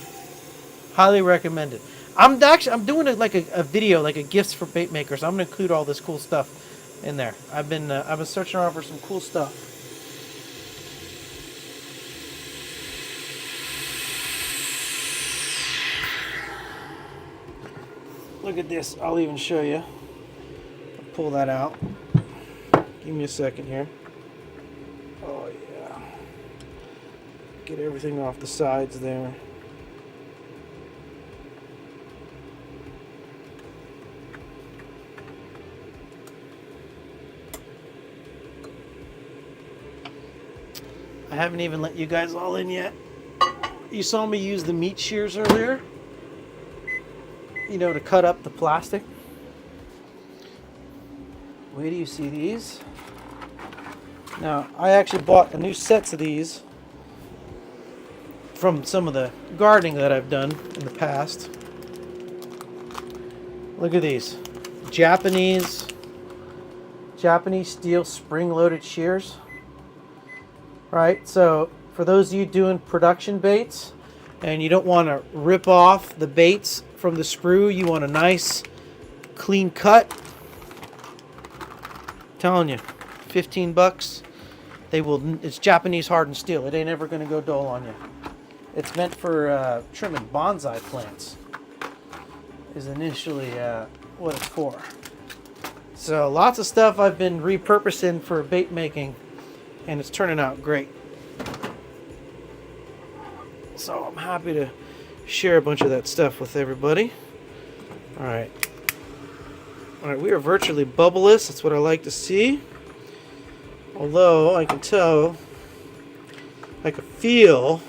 Highly recommended. I'm doing it like a video, like a gifts for bait makers. I'm gonna include all this cool stuff in there. I've been searching around for some cool stuff. Look at this. I'll even show you. I'll pull that out. Give me a second here. Oh yeah. Get everything off the sides there. I haven't even let you guys all in yet. You saw me use the meat shears earlier, you know, to cut up the plastic. Wait till you see these. Now, I actually bought a new sets of these from some of the gardening that I've done in the past. Look at these. Japanese steel spring-loaded shears. Right, so for those of you doing production baits and you don't want to rip off the baits from the sprue, you want a nice clean cut. I'm telling you, $15. It's Japanese hardened steel. It ain't ever going to go dull on you. It's meant for trimming bonsai plants. Is initially what it's for. So lots of stuff I've been repurposing for bait making, and it's turning out great. So I'm happy to share a bunch of that stuff with everybody. All right, we are virtually bubbleless. That's what I like to see. Although I can tell, I can feel,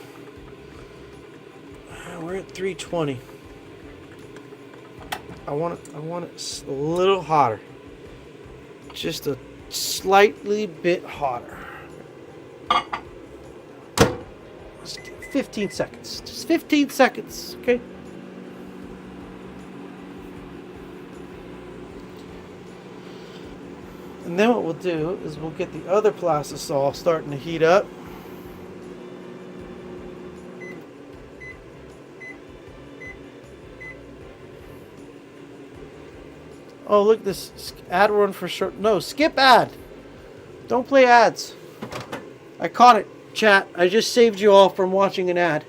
we're at 320. I want it a little hotter. Just a slightly bit hotter. 15 seconds. Just 15 seconds, okay? And then what we'll do is we'll get the other plastisol starting to heat up. Oh, look, this ad run for short. No, skip ad. Don't play ads. I caught it, chat. I just saved you all from watching an ad.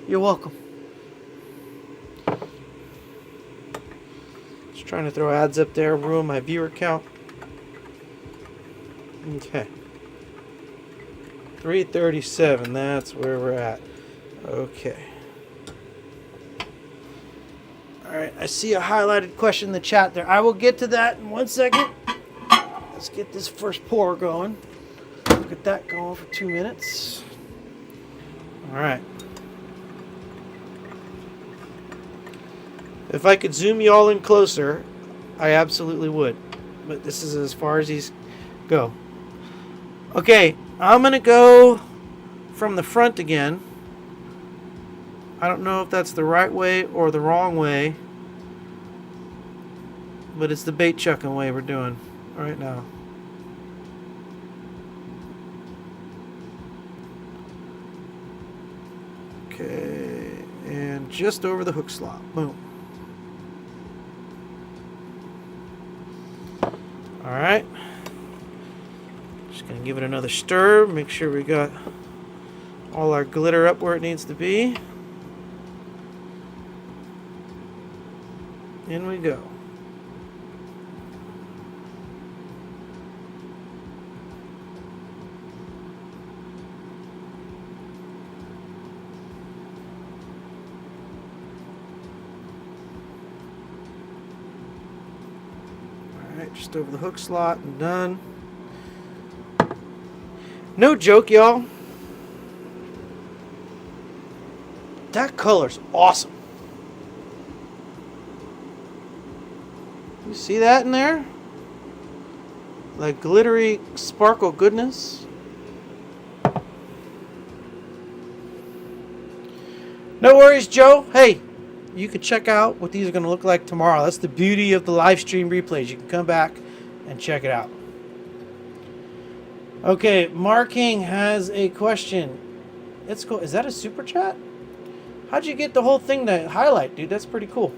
You're welcome. Just trying to throw ads up there, ruin my viewer count. Okay. 337, that's where we're at. Okay. Alright, I see a highlighted question in the chat there. I will get to that in 1 second. Let's get this first pour going. Get that going for 2 minutes. Alright. If I could zoom you all in closer, I absolutely would. But this is as far as these go. Okay, I'm going to go from the front again. I don't know if that's the right way or the wrong way, but it's the bait chucking way we're doing right now. Okay, and just over the hook slot. Boom. Alright. Just going to give it another stir. Make sure we got all our glitter up where it needs to be. In we go. Alright, just over the hook slot and done. No joke, y'all. That color's awesome. You see that in there? Like glittery sparkle goodness. No worries, Joe. Hey, you can check out what these are going to look like tomorrow. That's the beauty of the live stream replays. You can come back and check it out. Okay, Marking has a question. It's cool. Is that a super chat? How'd you get the whole thing to highlight, dude? That's pretty cool.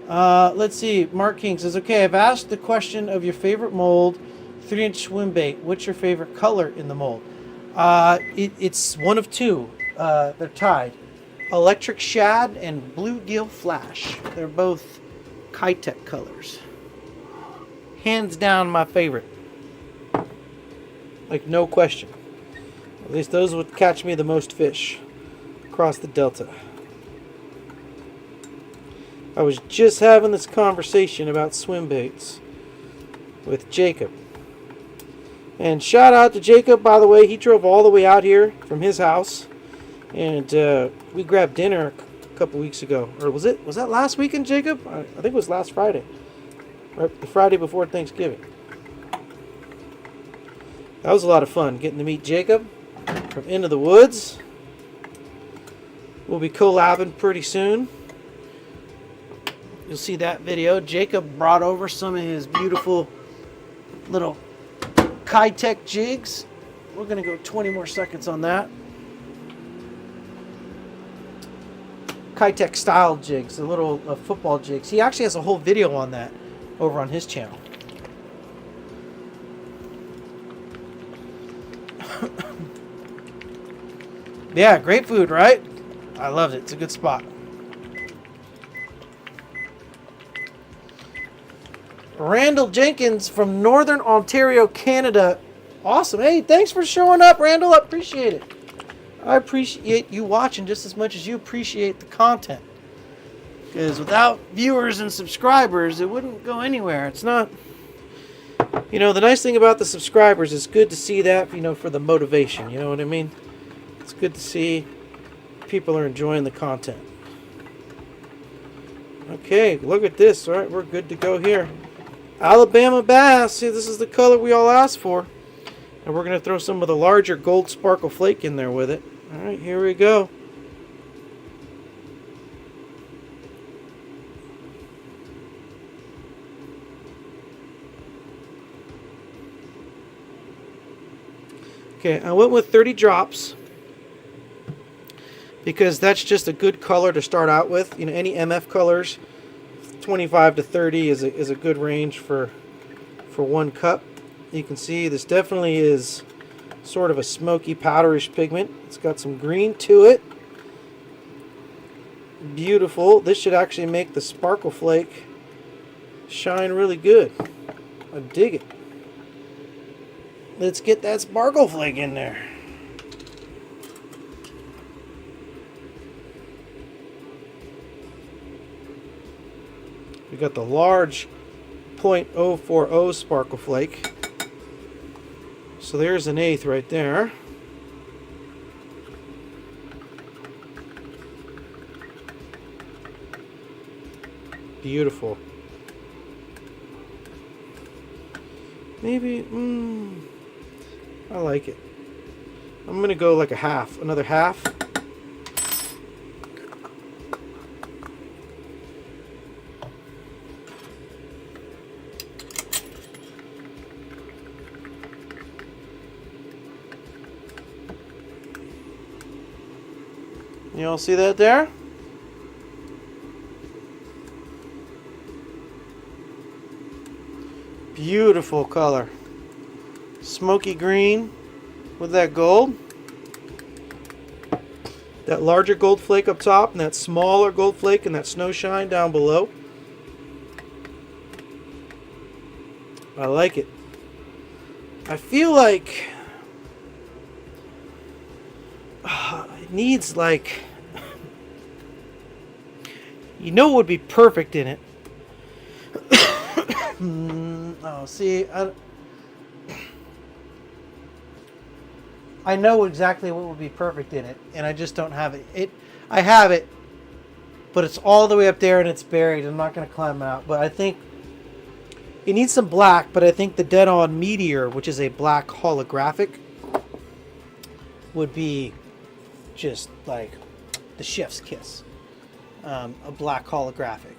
Let's see. Mark King says, okay, I've asked the question of your favorite mold, 3-inch swim bait. What's your favorite color in the mold? It's one of two. They're tied. Electric Shad and Bluegill Flash. They're both Kitech colors. Hands down my favorite. Like, no question. At least those would catch me the most fish across the Delta. I was just having this conversation about swim baits with Jacob. And shout out to Jacob, by the way. He drove all the way out here from his house. And we grabbed dinner a couple weeks ago. Or was that last weekend, Jacob? I think it was last Friday. Right, the Friday before Thanksgiving. That was a lot of fun, getting to meet Jacob from Into the Woods. We'll be collabing pretty soon. You'll see that video. Jacob brought over some of his beautiful little Kitech jigs. We're going to go 20 more seconds on that. Kitech style jigs, the little football jigs. He actually has a whole video on that over on his channel. Yeah, great food, right? I loved it. It's a good spot. Randall Jenkins from Northern Ontario, Canada. Awesome. Hey, thanks for showing up, Randall. I appreciate it. I appreciate you watching just as much as you appreciate the content. Because without viewers and subscribers, it wouldn't go anywhere. It's not... You know, the nice thing about the subscribers is good to see that, you know, for the motivation. You know what I mean? It's good to see people are enjoying the content. Okay, look at this. All right, we're good to go here. Alabama bass. See, this is the color we all asked for. And we're going to throw some of the larger gold sparkle flake in there with it. All right, here we go. Okay, I went with 30 drops because that's just a good color to start out with. You know, any MF colors, 25 to 30 is a good range for one cup. You can see this definitely is sort of a smoky powderish pigment. It's got some green to it. Beautiful. This should actually make the sparkle flake shine really good. I dig it. Let's get that sparkle flake in there. We got the large .040 sparkle flake. So there's an eighth right there. Beautiful. Maybe, I like it. I'm gonna go like a half, another half. You all see that there? Beautiful color. Smoky green with that gold. That larger gold flake up top and that smaller gold flake and that snow shine down below. I like it. I feel like it needs like, you know what would be perfect in it? Oh, see, I know exactly what would be perfect in it, and I just don't have it. I have it, but it's all the way up there and it's buried. I'm not going to climb out, but I think it needs some black, but I think the Dead On Meteor, which is a black holographic, would be just like the chef's kiss. A black holographic.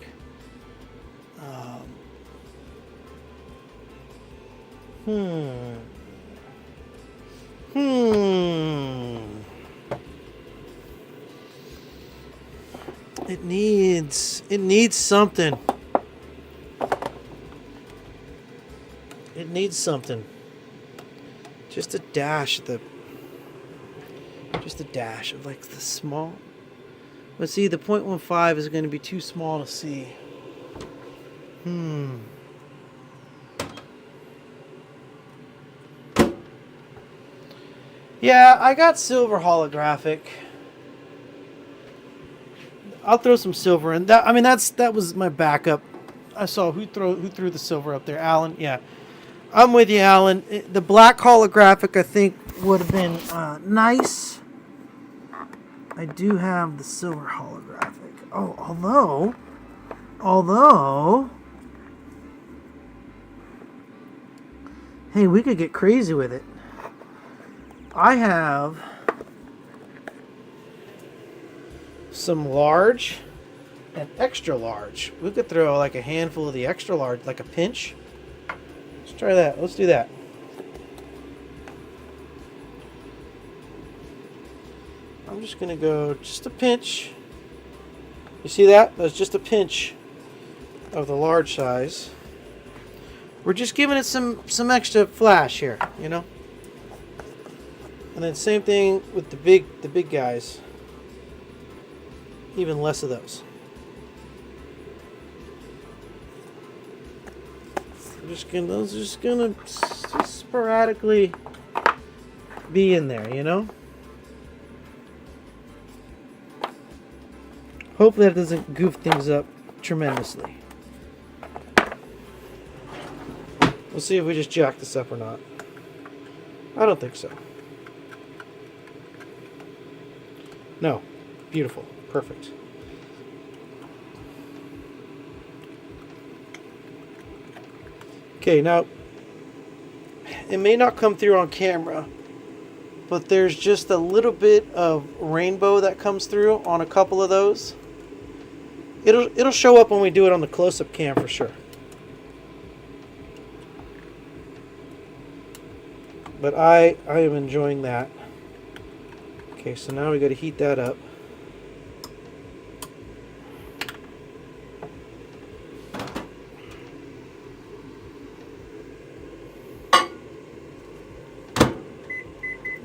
It needs something. It needs something. Just a dash of like the small. But see, the 0.15 is going to be too small to see. Yeah, I got silver holographic. I'll throw some silver in. That was my backup. I saw who threw the silver up there. Alan, yeah. I'm with you, Alan. The black holographic, I think, would have been nice. I do have the silver holographic. Oh, although, hey, we could get crazy with it. I have some large and extra large. We could throw like a handful of the extra large, like a pinch. Let's try that. Let's do that. I'm just going to go just a pinch. You see that? That's just a pinch of the large size. We're just giving it some extra flash here, you know? And then same thing with the big guys. Even less of those. Those are just gonna sporadically be in there, you know? Hopefully that doesn't goof things up tremendously. We'll see if we just jack this up or not. I don't think so. No. Beautiful. Perfect. Okay, now, it may not come through on camera, but there's just a little bit of rainbow that comes through on a couple of those. It'll show up when we do it on the close-up cam for sure. But I am enjoying that. Okay, so now we got to heat that up.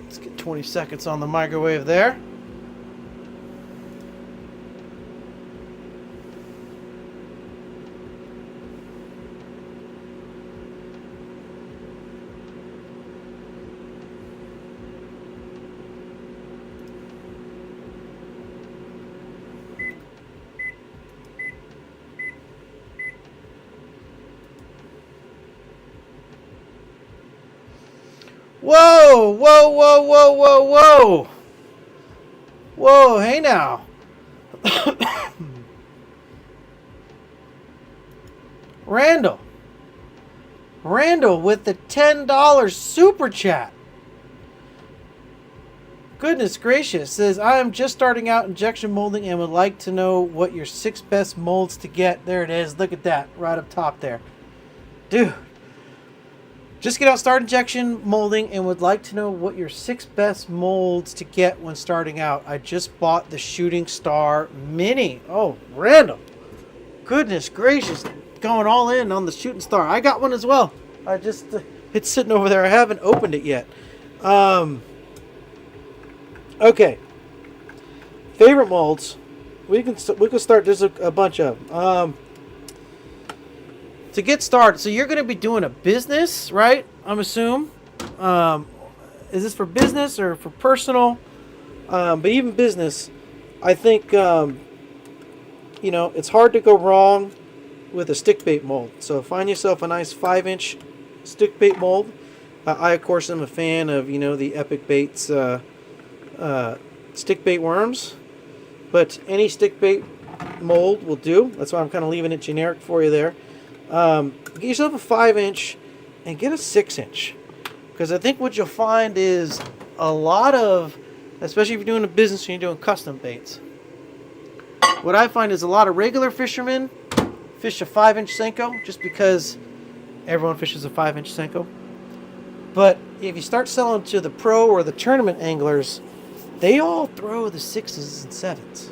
Let's get 20 seconds on the microwave there. Whoa, whoa, whoa, whoa, whoa, whoa. Whoa, hey now. Randall with the $10 super chat. Goodness gracious. Says, I am just starting out injection molding and would like to know what your 6 best molds to get. There it is. Look at that. Right up top there. Dude. Just get out, start injection molding, and would like to know what your 6 best molds to get when starting out. I just bought the Shooting Star Mini. Oh, random. Goodness gracious. Going all in on the Shooting Star. I got one as well. It's sitting over there. I haven't opened it yet. Okay. Favorite molds. We can start. There's a bunch of them. To get started, so you're going to be doing a business, right? I'm assuming. Is this for business or for personal? But even business, I think it's hard to go wrong with a stick bait mold. So find yourself a nice 5-inch stick bait mold. I of course am a fan of the Epic Baits stick bait worms, but any stick bait mold will do. That's why I'm kind of leaving it generic for you there. Get yourself a 5-inch and get a 6-inch, because I think what you'll find is a lot of, especially if you're doing a business and you're doing custom baits, what I find is a lot of regular fishermen fish a 5-inch Senko just because everyone fishes a 5-inch Senko. But if you start selling to the pro or the tournament anglers, they all throw the 6s and 7s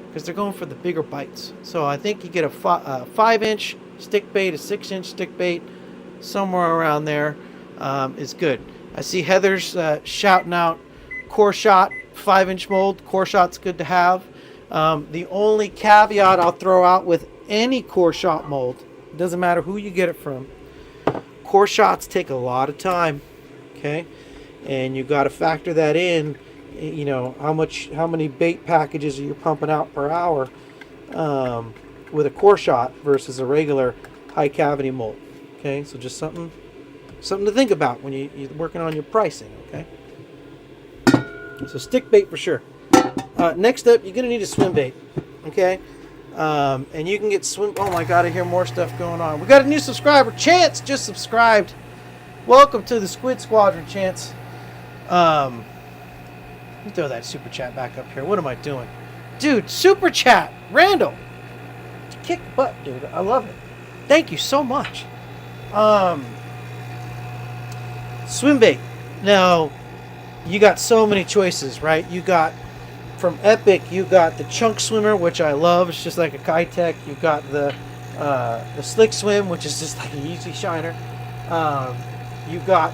because they're going for the bigger bites. So I think you get a 5-inch stick bait, a 6-inch stick bait, somewhere around there is good. I see Heather's shouting out Core Shot 5-inch mold. Core Shot's good to have. The only caveat I'll throw out with any Core Shot mold, it doesn't matter who you get it from, Core Shots take a lot of time, okay? And you got to factor that in, how many bait packages are you pumping out per hour with a Core Shot versus a regular high cavity mold, okay? So just something to think about when you're working on your pricing, okay? So stick bait for sure. Next up, you're going to need a swim bait, okay? And you can get oh my god, I hear more stuff going on. We got a new subscriber. Chance just subscribed. Welcome to the Squid Squadron, Chance. Let me throw that super chat back up here. What am I doing? Dude, super chat. Randall. Kick butt, dude. I love it. Thank you so much. Swim bait. Now, you got so many choices, right? You got from Epic, you got the Chunk Swimmer, which I love. It's just like a Kitech. You got the Slick Swim, which is just like a Yeezy Shiner. You got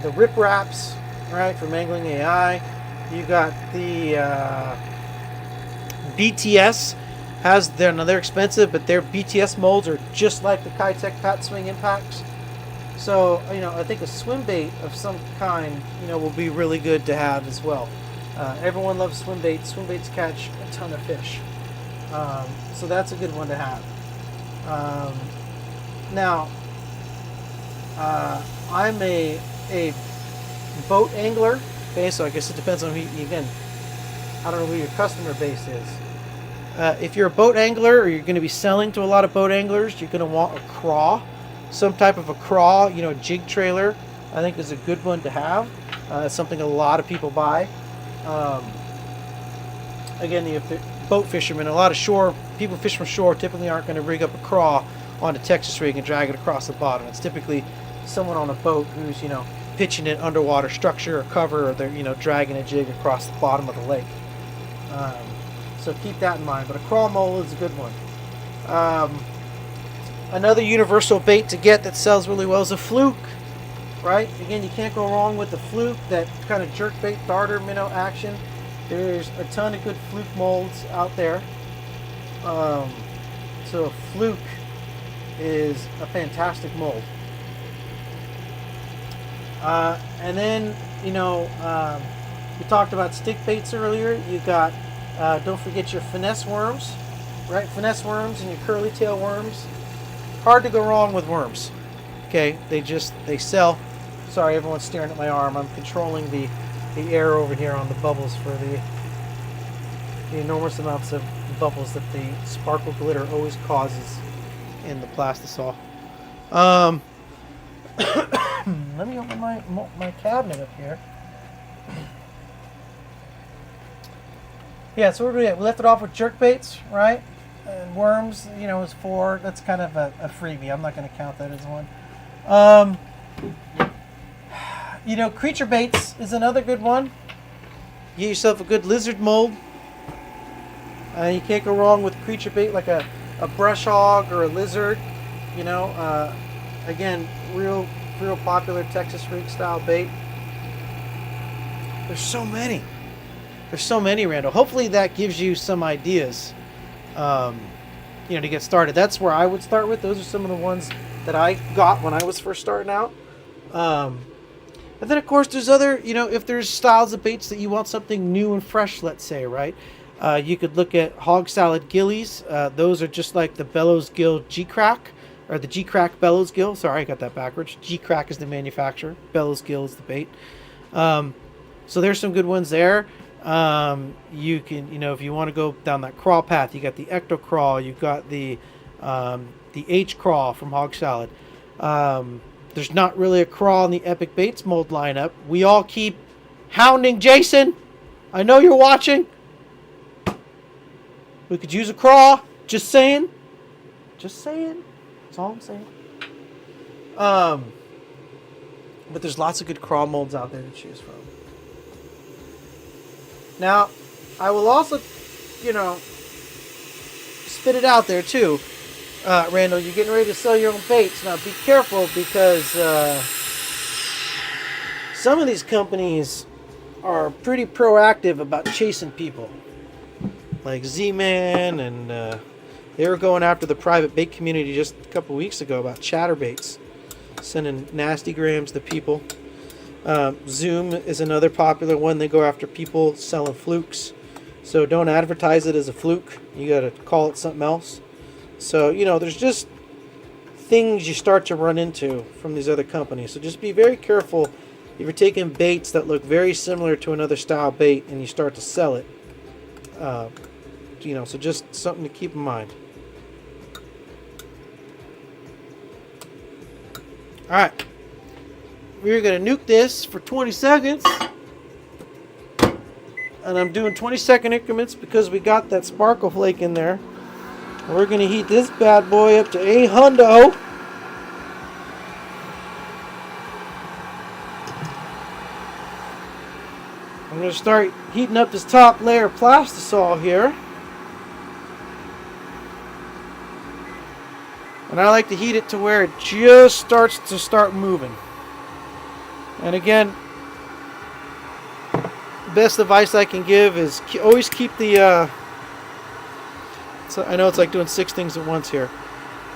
the Rip Wraps, right, from Angling AI. You got the BTS. They're expensive, but their BTS molds are just like the Kitech Pat Swing Impacts. So, I think a swim bait of some kind, will be really good to have as well. Everyone loves swim baits. Swim baits catch a ton of fish. So that's a good one to have. Now, I'm a boat angler. Okay, so I guess it depends on again, I don't know who your customer base is. If you're a boat angler or you're going to be selling to a lot of boat anglers, you're going to want a craw. Some type of a craw, jig trailer, I think is a good one to have. It's something a lot of people buy. Again, if they're boat fishermen, a lot of people fish from shore typically aren't going to rig up a craw on a Texas rig and drag it across the bottom. It's typically someone on a boat who's, pitching an underwater structure or cover, or they're, dragging a jig across the bottom of the lake. So keep that in mind. But a craw mold is a good one. Another universal bait to get that sells really well is a fluke, right? Again, you can't go wrong with the fluke, that kind of jerk bait darter minnow action. There's a ton of good fluke molds out there. So a fluke is a fantastic mold. And then, we talked about stick baits earlier. You got, don't forget your finesse worms, right? Finesse worms and your curly tail worms. Hard to go wrong with worms. Okay, they sell. Sorry, everyone's staring at my arm. I'm controlling the air over here on the bubbles for the enormous amounts of bubbles that the sparkle glitter always causes in the plastisol. Let me open my cabinet up here. Yeah, so we left it off with jerk baits, right? And worms, you know, is 4. That's kind of a freebie. I'm not going to count that as one. Um, you know, creature baits is another good one. Get yourself a good lizard mold. You can't go wrong with creature bait like a brush hog or a lizard. You know, again, real popular Texas freak style bait. There's so many. There's so many, Randall. Hopefully that gives you some ideas, you know, to get started. That's where I would start with. Those are some of the ones that I got when I was first starting out. And then, of course, there's other, you know, if there's styles of baits that you want something new and fresh, let's say, right? You could look at hog salad gillies. Those are just like the bellows gill G-Crack, or the G-Crack bellows gill. Sorry, I got that backwards. G-Crack is the manufacturer. Bellows gill is the bait. So there's some good ones there. You can, you know, if you want to go down that crawl path, you got the ecto crawl, you've got the H crawl from hog salad. There's not really a crawl in the Epic Baits mold lineup. We all keep hounding Jason. I know you're watching. We could use a crawl. Just saying. Just saying. That's all I'm saying. But there's lots of good crawl molds out there to choose from. Now, I will also, you know, spit it out there too. Randall, you're getting ready to sell your own baits. Now, be careful because some of these companies are pretty proactive about chasing people. Like Z-Man, and they were going after the private bait community just a couple weeks ago about chatterbaits, sending nasty grams to people. Zoom is another popular one. They go after people selling flukes. So don't advertise it as a fluke. You got to call it something else. So, you know, there's just things you start to run into from these other companies. So just be very careful if you're taking baits that look very similar to another style bait and you start to sell it. You know, so just something to keep in mind. All right. We're going to nuke this for 20 seconds. And I'm doing 20-second increments because we got that sparkle flake in there. We're going to heat this bad boy up to a hundo. I'm going to start heating up this top layer of plastisol here. And I like to heat it to where it just starts to moving. And again, best advice I can give is always keep the so I know it's like doing 6 things at once here,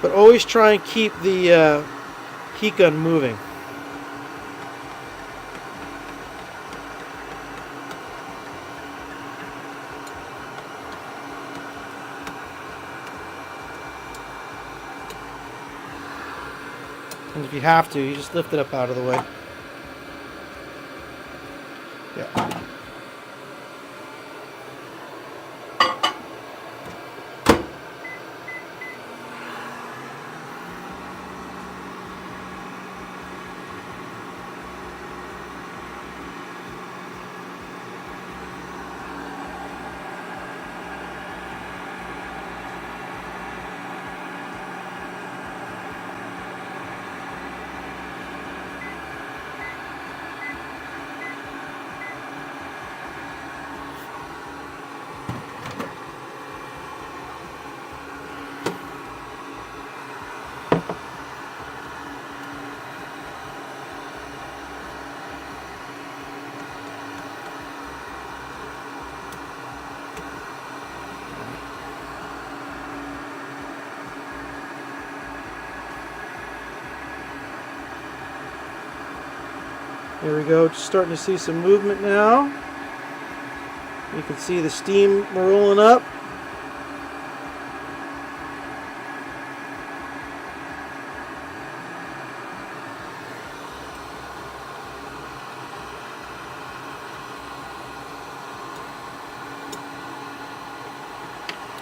but always try and keep the heat gun moving. And if you have to, you just lift it up out of the way. Yeah. There we go, just starting to see some movement now. You can see the steam rolling up.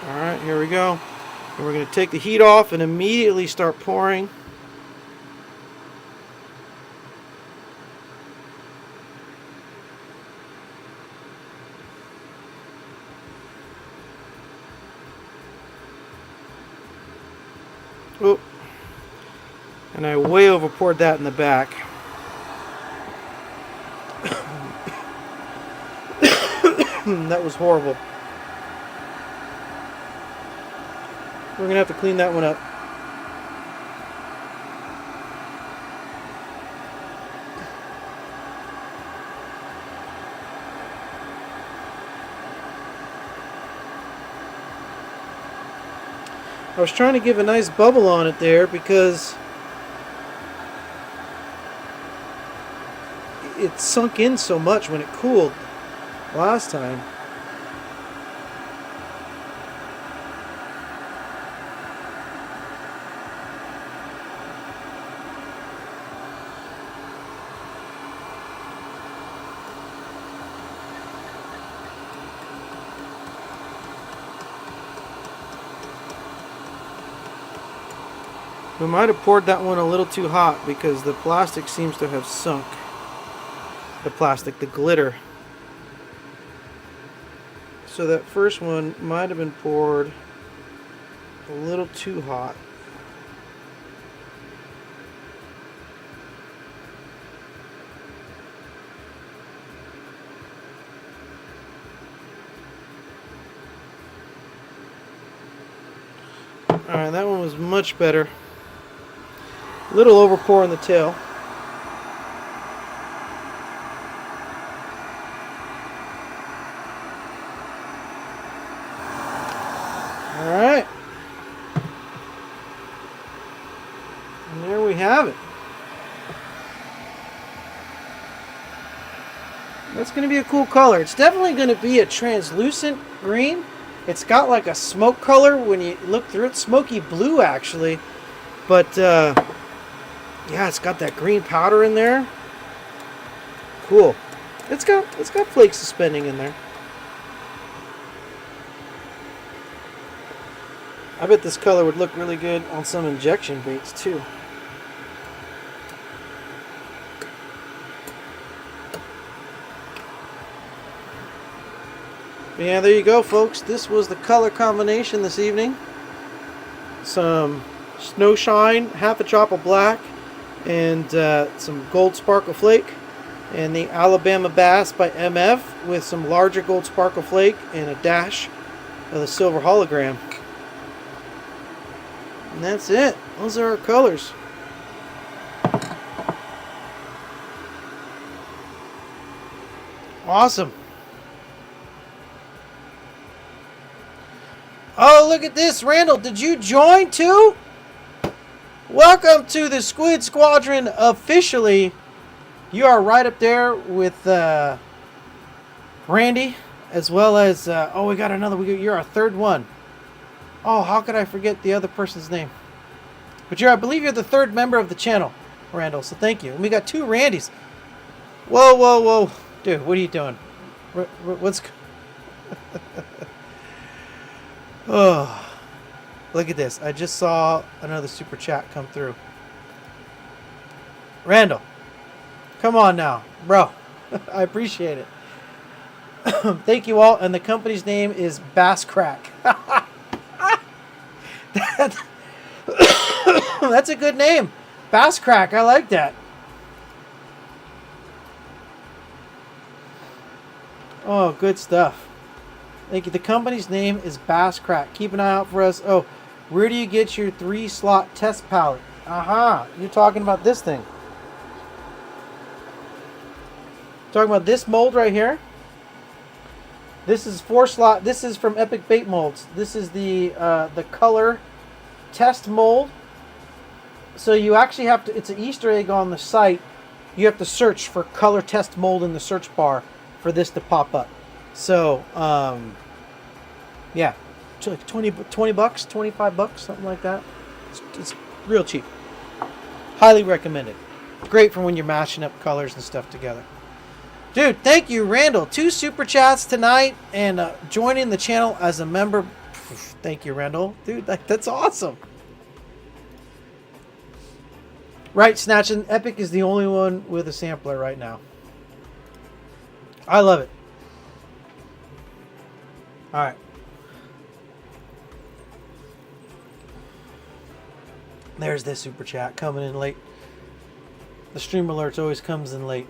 Alright, here we go. And we're going to take the heat off and immediately start pouring. Oh, and I way over poured that in the back. That was horrible. We're going to have to clean that one up. I was trying to give a nice bubble on it there because it sunk in so much when it cooled last time. We might have poured that one a little too hot because the plastic seems to have sunk. The glitter. So that first one might have been poured a little too hot. Alright, that one was much better. Little over pour in the tail. Alright. And there we have it. That's going to be a cool color. It's definitely going to be a translucent green. It's got like a smoke color when you look through it. Smoky blue, actually. But, yeah, it's got that green powder in there. Cool. It's got flakes suspending in there. I bet this color would look really good on some injection baits too. Yeah, there you go, folks. This was the color combination this evening. Some snow shine, half a drop of black, and some gold sparkle flake, and the Alabama Bass by MF with some larger gold sparkle flake and a dash of the silver hologram. And that's it. Those are our colors. Awesome. Oh, look at this. Randall, did you join too? Welcome to the Squid Squadron officially. You are right up there with Randy, as well as, oh, we got another. You're our third one. Oh, how could I forget the other person's name? But I believe you're the third member of the channel, Randall, so thank you. And we got two Randys. Whoa, whoa, whoa. Dude, what are you doing? What's... Oh, look at this. I just saw another super chat come through. Randall, come on now, bro. I appreciate it. Thank you all. And the company's name is Bass Crack. That's a good name. Bass Crack. I like that. Oh, good stuff. Thank you. The company's name is Bass Crack. Keep an eye out for us. Oh, where do you get your 3-slot test pallet? Aha. You're talking about this thing. Talking about this mold right here. This is 4-slot. This is from Epic Bait Molds. This is the color test mold. So you actually have to, it's an Easter egg on the site. You have to search for color test mold in the search bar for this to pop up. So, yeah, it's like 20 bucks, 25 bucks, something like that. It's real cheap. Highly recommended. Great for when you're mashing up colors and stuff together. Dude, thank you, Randall. 2 super chats tonight and joining the channel as a member. Thank you, Randall. Dude, that's awesome. Right, Snatching. Epic is the only one with a sampler right now. I love it. All right. There's this super chat coming in late. The stream alerts always comes in late.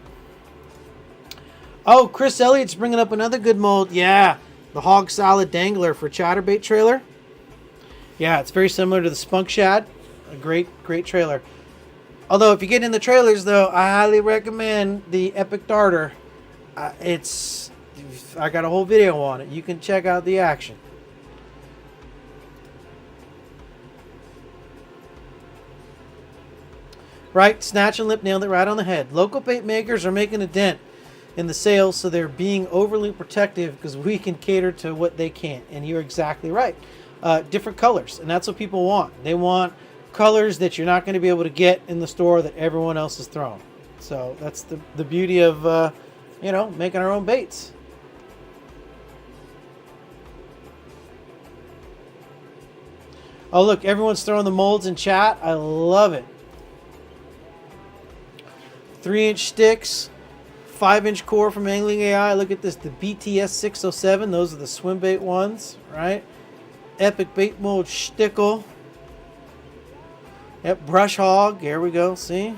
Oh, Chris Elliott's bringing up another good mold. Yeah, the hog salad dangler for chatterbait trailer. Yeah, it's very similar to the spunk shad. A great trailer. Although if you get in the trailers, though, I highly recommend the Epic Darter. I got a whole video on it. You can check out the action. Right, Snatch and Lip nailed it right on the head. Local bait makers are making a dent in the sales, so they're being overly protective because we can cater to what they can't. And you're exactly right. Different colors, and that's what people want. They want colors that you're not going to be able to get in the store that everyone else is throwing. So that's the beauty of making our own baits. Oh, look, everyone's throwing the molds in chat. I love it. 3-inch sticks, 5-inch core from Angling AI. Look at this, the BTS 607. Those are the Swimbait ones, right? Epic bait mold shtickle. Yep, brush hog. There we go. See?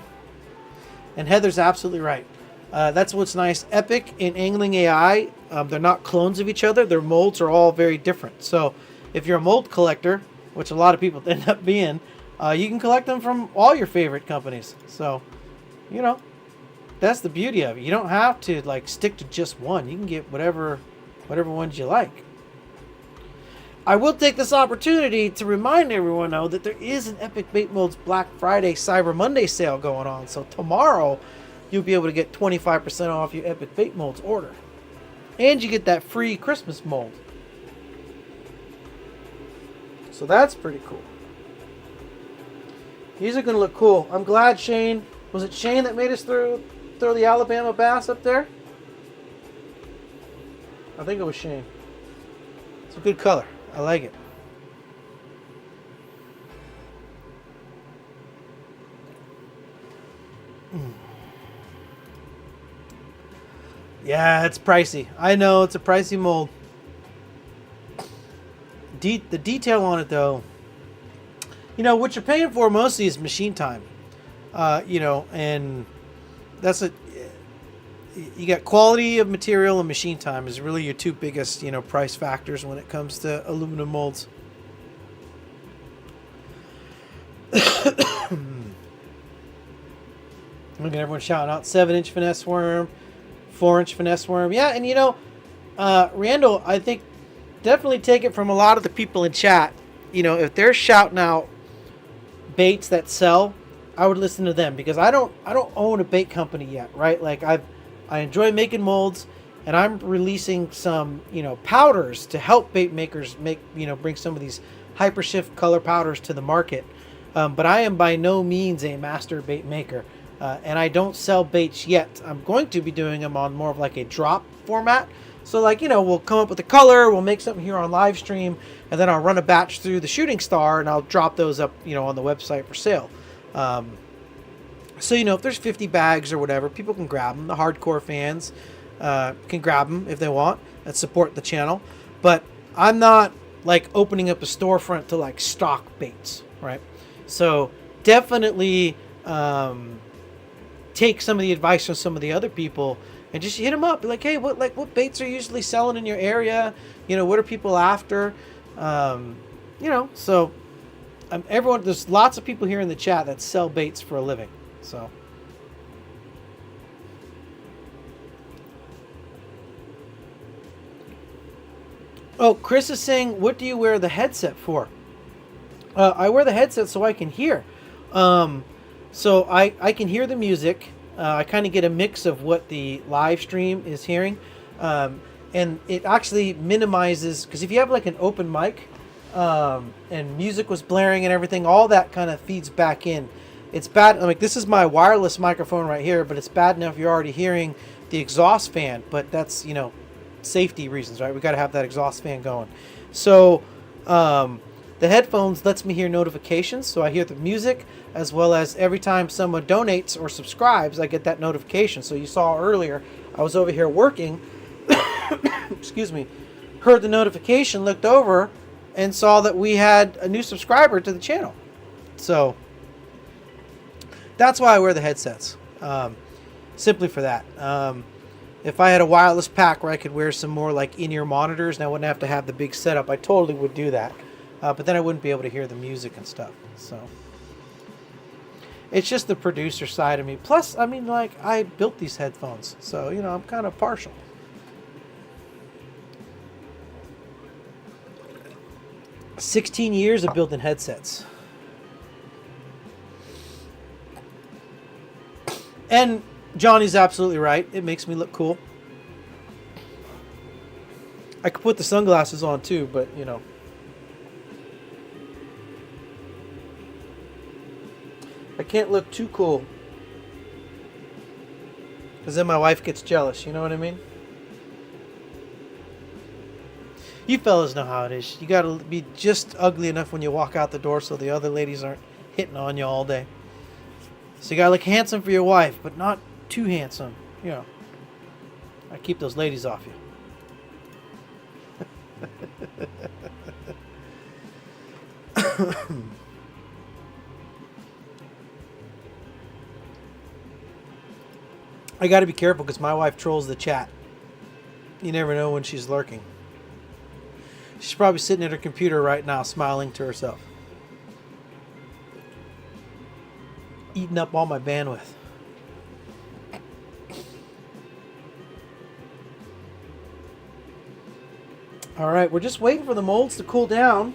And Heather's absolutely right. That's what's nice. Epic and Angling AI, they're not clones of each other. Their molds are all very different. So if you're a mold collector, which a lot of people end up being, you can collect them from all your favorite companies. So, that's the beauty of it. You don't have to stick to just one. You can get whatever ones you like. I will take this opportunity to remind everyone, though, that there is an Epic Bait Molds Black Friday Cyber Monday sale going on. So tomorrow, you'll be able to get 25% off your Epic Bait Molds order. And you get that free Christmas mold. So that's pretty cool. These are going to look cool. I'm glad Shane... Was it Shane that made us throw the Alabama bass up there? I think it was Shane. It's a good color. I like it. Yeah, it's pricey. I know, it's a pricey mold. The detail on it, though, what you're paying for mostly is machine time. And that's you got quality of material and machine time is really your two biggest, price factors when it comes to aluminum molds. Look at everyone shouting out 7-inch finesse worm, 4-inch finesse worm. Yeah, and Randall, I think definitely take it from a lot of the people in chat. If they're shouting out baits that sell, I would listen to them because I don't own a bait company yet, right? I enjoy making molds, and I'm releasing some powders to help bait makers bring some of these hyper shift color powders to the market. But I am by no means a master bait maker, and I don't sell baits yet. I'm going to be doing them on more of a drop format. So we'll come up with a color, we'll make something here on live stream, and then I'll run a batch through the Shooting Star, and I'll drop those up on the website for sale. So if there's 50 bags or whatever, people can grab them. The hardcore fans can grab them if they want and support the channel. But I'm not opening up a storefront to stock baits, right? So definitely take some of the advice from some of the other people and just hit them up. Be like, hey, what baits are usually selling in your area? What are people after? So everyone, there's lots of people here in the chat that sell baits for a living. So Chris is saying, what do you wear the headset for? I wear the headset so I can hear. So I can hear the music. I kind of get a mix of what the live stream is hearing. And it actually minimizes, because if you have an open mic and music was blaring and everything, all that kind of feeds back in. It's bad. This is my wireless microphone right here, but it's bad enough you're already hearing the exhaust fan, but that's, safety reasons, right? We got to have that exhaust fan going. So the headphones lets me hear notifications, so I hear the music, as well as every time someone donates or subscribes, I get that notification. So you saw earlier, I was over here working, excuse me, heard the notification, looked over, and saw that we had a new subscriber to the channel. So That's why I wear the headsets. Simply for that. If I had a wireless pack where I could wear some more like in-ear monitors and I wouldn't have to have the big setup, I totally would do that. But then I wouldn't be able to hear the music and stuff. So it's just the producer side of me. Plus, I mean, like, I built these headphones, so, you know, I'm kind of partial. "16 years of building headsets." And Johnny's absolutely right. It makes me look cool. I could put the sunglasses on too, but, you know. I can't look too cool, because then my wife gets jealous, you know what I mean? You fellas know how it is. You gotta be just ugly enough when you walk out the door so the other ladies aren't hitting on you all day. So you gotta look handsome for your wife, but not too handsome. You know, I keep those ladies off you. I gotta be careful because my wife trolls the chat. You never know when she's lurking. She's probably sitting at her computer right now smiling to herself. Eating up all my bandwidth. Alright, we're just waiting for the molds to cool down.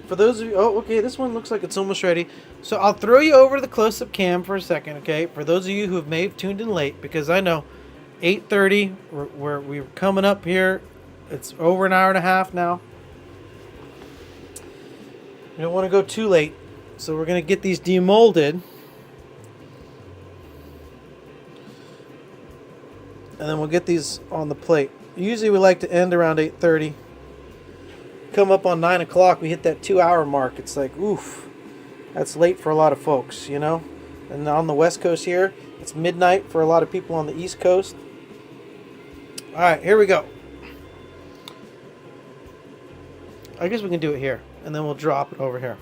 For those of you... Oh, okay, this one looks like it's almost ready. So I'll throw you over to the close-up cam for a second, okay? For those of you who may have tuned in late, because I know 8:30, we're coming up here. It's over an hour and a half now. We don't want to go too late. So we're going to get these demolded. And then we'll get these on the plate. Usually we like to end around 8:30. Come up on 9 o'clock, we hit that 2-hour mark. It's like, oof, that's late for a lot of folks, you know? And on the West Coast here, it's midnight for a lot of people on the East Coast. All right, here we go. I guess we can do it here, and then we'll drop it over here.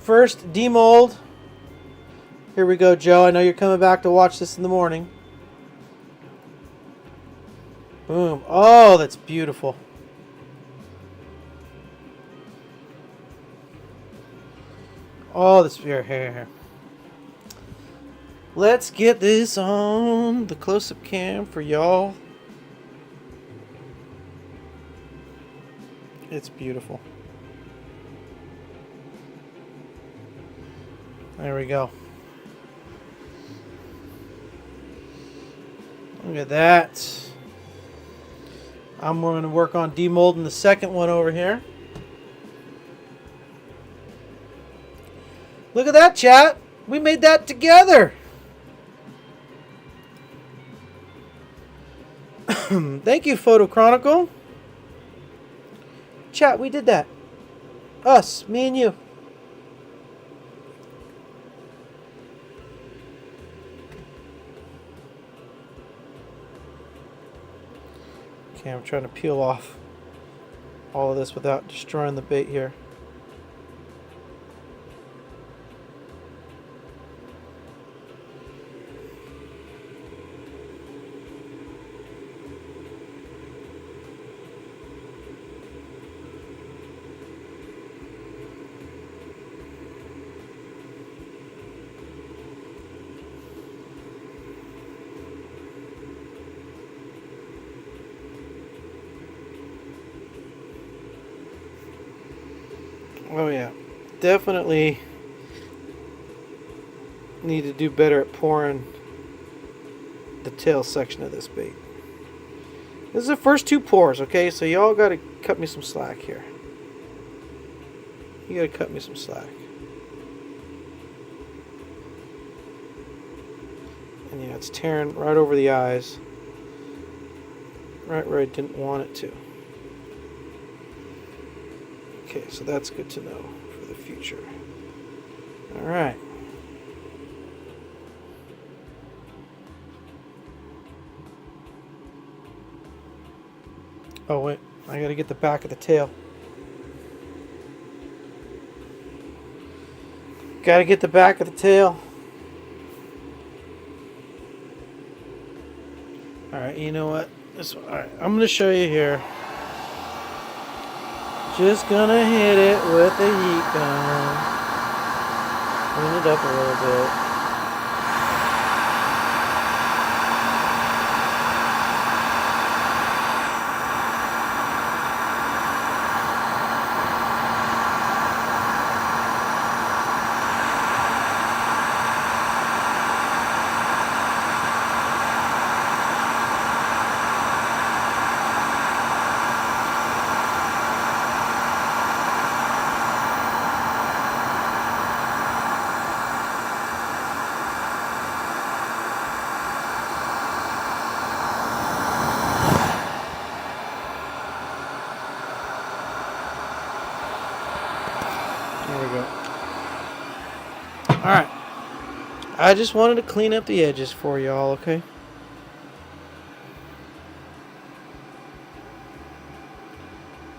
First, demold. Here we go, Joe. I know you're coming back to watch this in the morning. Boom. Oh, that's beautiful. Oh, this here. Let's get this on the close-up cam for y'all. It's beautiful. There we go. Look at that. I'm going to work on demolding the second one over here. Look at that, chat. We made that together. Thank you, Photo Chronicle. Chat, we did that. Us, me and you. Okay, I'm trying to peel off all of this without destroying the bait here. Oh yeah, definitely need to do better at pouring the tail section of this bait. This is the first 2 pours, okay? So y'all got to cut me some slack here. You got to cut me some slack. And yeah, it's tearing right over the eyes. Right where I didn't want it to. Okay, so that's good to know for the future. All right. Oh wait, I gotta get the back of the tail. Gotta get the back of the tail. Alright, you know what? Alright, I'm gonna show you here. Just gonna hit it with the heat gun. Clean it up a little bit. There we go. Alright. I just wanted to clean up the edges for y'all, okay?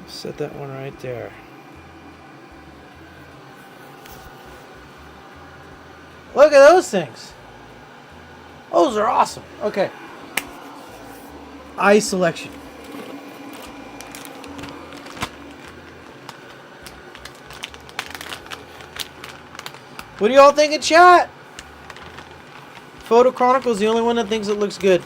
Set that one right there. Look at those things. Those are awesome. Okay. Eye selection. What do y'all think in chat? Photo Chronicle's the only one that thinks it looks good.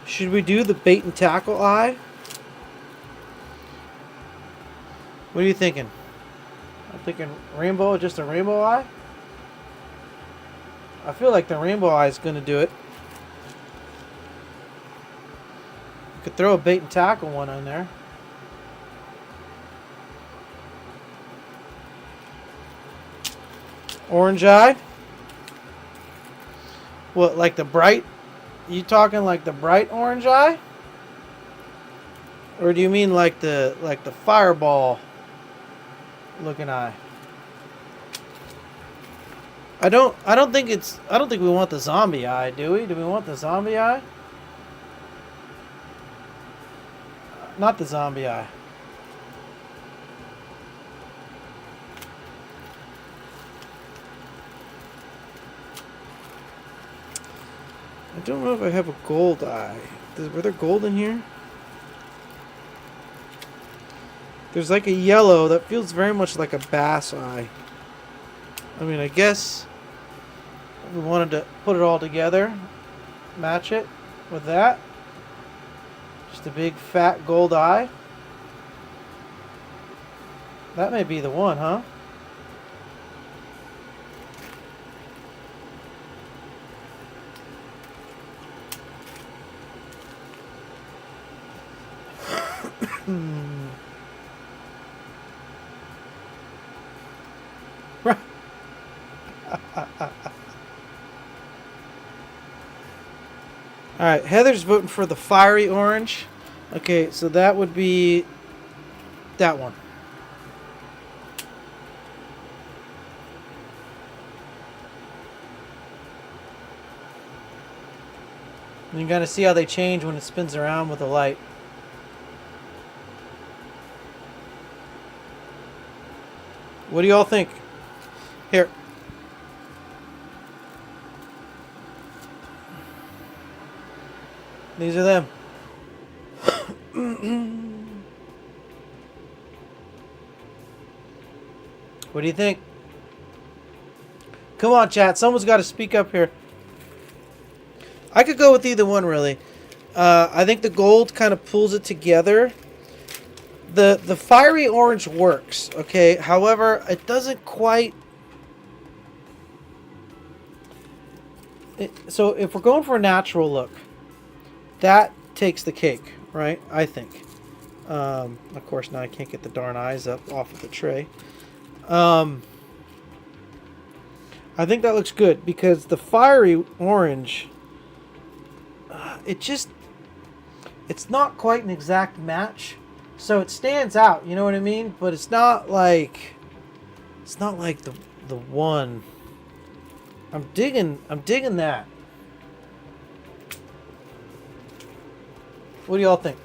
Should we do the bait and tackle eye? What are you thinking? I'm thinking rainbow, just a rainbow eye? I feel like the rainbow eye is going to do it. You could throw a bait and tackle one on there. Orange eye? What, like the bright? You talking like the bright orange eye? Or do you mean like the fireball looking eye? I don't think we want the zombie eye, do we? Do we want the zombie eye? Not the zombie eye. I don't know if I have a gold eye. Were there gold in here? There's like a yellow that feels very much like a bass eye. I mean, I guess if we wanted to put it all together, match it with that. Just a big fat gold eye. That may be the one, huh? Alright, Heather's voting for the fiery orange. Okay, so that would be that one. And you gotta see how they change when it spins around with the light. What do y'all think? Here. These are them. What do you think? Come on, chat. Someone's got to speak up here. I could go with either one, really. I think the gold kind of pulls it together. The fiery orange works, okay? However, it doesn't quite... So if we're going for a natural look, that takes the cake, right? I think. Of course, now I can't get the darn eyes up off of the tray. I think that looks good because the fiery orange, it's not quite an exact match. So it stands out, you know what I mean? But it's not like the one. I'm digging that. What do y'all think?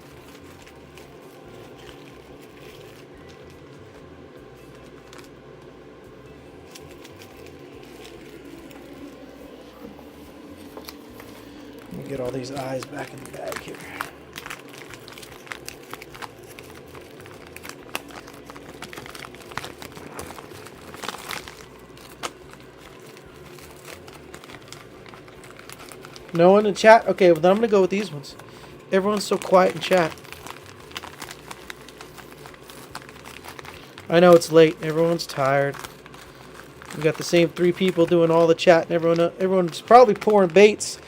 get all these eyes back in the bag here. No one in chat? Okay, well then I'm going to go with these ones. Everyone's so quiet in chat. I know it's late. Everyone's tired. We got the same 3 people doing all the chat, and everyone's probably pouring baits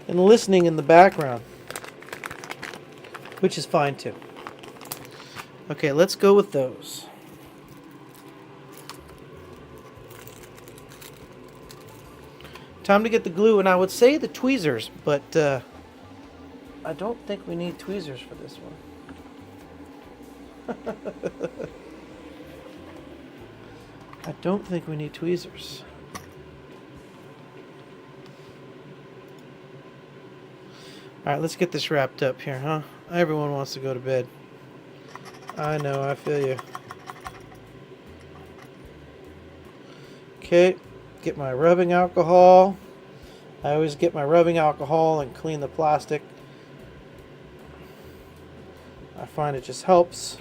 and listening in the background, which is fine too. Okay, let's go with those. Time to get the glue, and I would say the tweezers, but I don't think we need tweezers for this one. I don't think we need tweezers. Alright, let's get this wrapped up here, huh? Everyone wants to go to bed. I know, I feel you. Okay, get my rubbing alcohol. I always get my rubbing alcohol and clean the plastic. I find it just helps.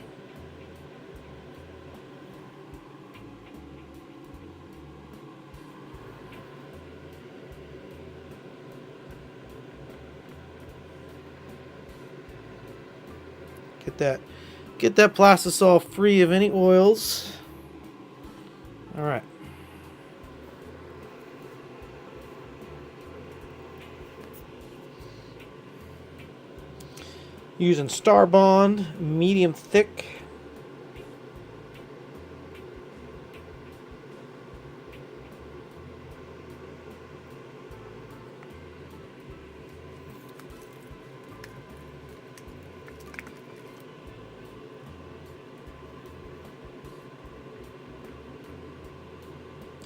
Get that plastisol free of any oils. All right. Using Star Bond, medium thick.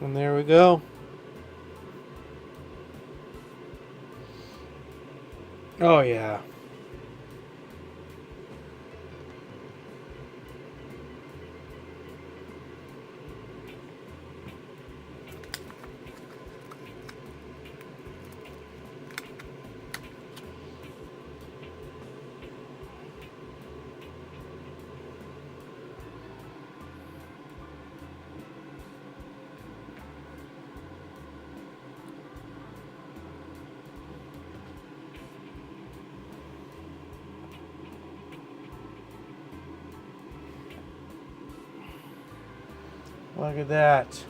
And there we go. Oh yeah. Look at that.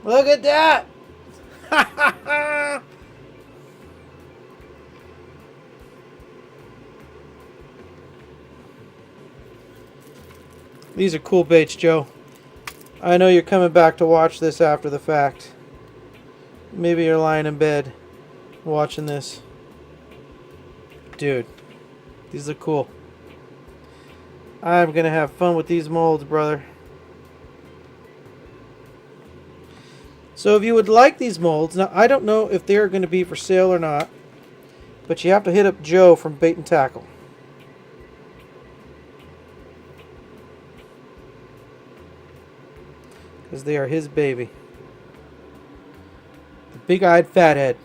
Look at that! These are cool baits, Joe. I know you're coming back to watch this after the fact. Maybe you're lying in bed watching this. Dude, these look cool. I'm gonna have fun with these molds, brother. So if you would like these molds, now I don't know if they're going to be for sale or not, but you have to hit up Joe from Bait and Tackle. Because they are his baby. The big-eyed fathead.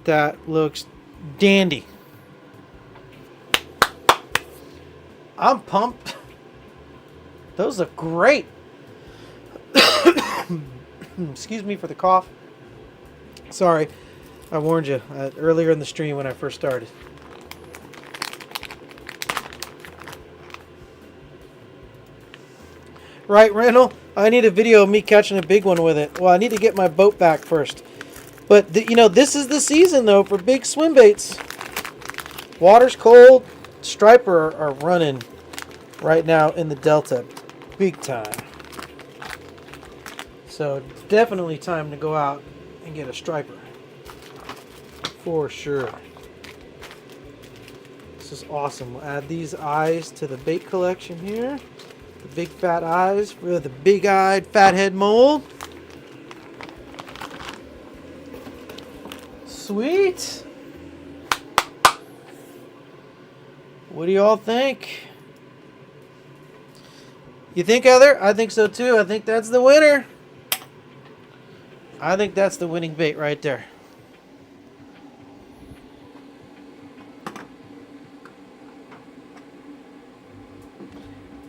That looks dandy. I'm pumped. Those look great. Excuse me for the cough. Sorry, I warned you earlier in the stream when I first started. Right, Randall? I need a video of me catching a big one with it. Well, I need to get my boat back first. But, you know, this is the season, though, for big swim baits. Water's cold. Striper are running right now in the Delta big time. So, definitely time to go out and get a striper. For sure. This is awesome. We'll add these eyes to the bait collection here. The big fat eyes for the big-eyed fathead mold. Sweet. What do you all think? You think, Heather? I think so too. I think that's the winner. I think that's the winning bait right there.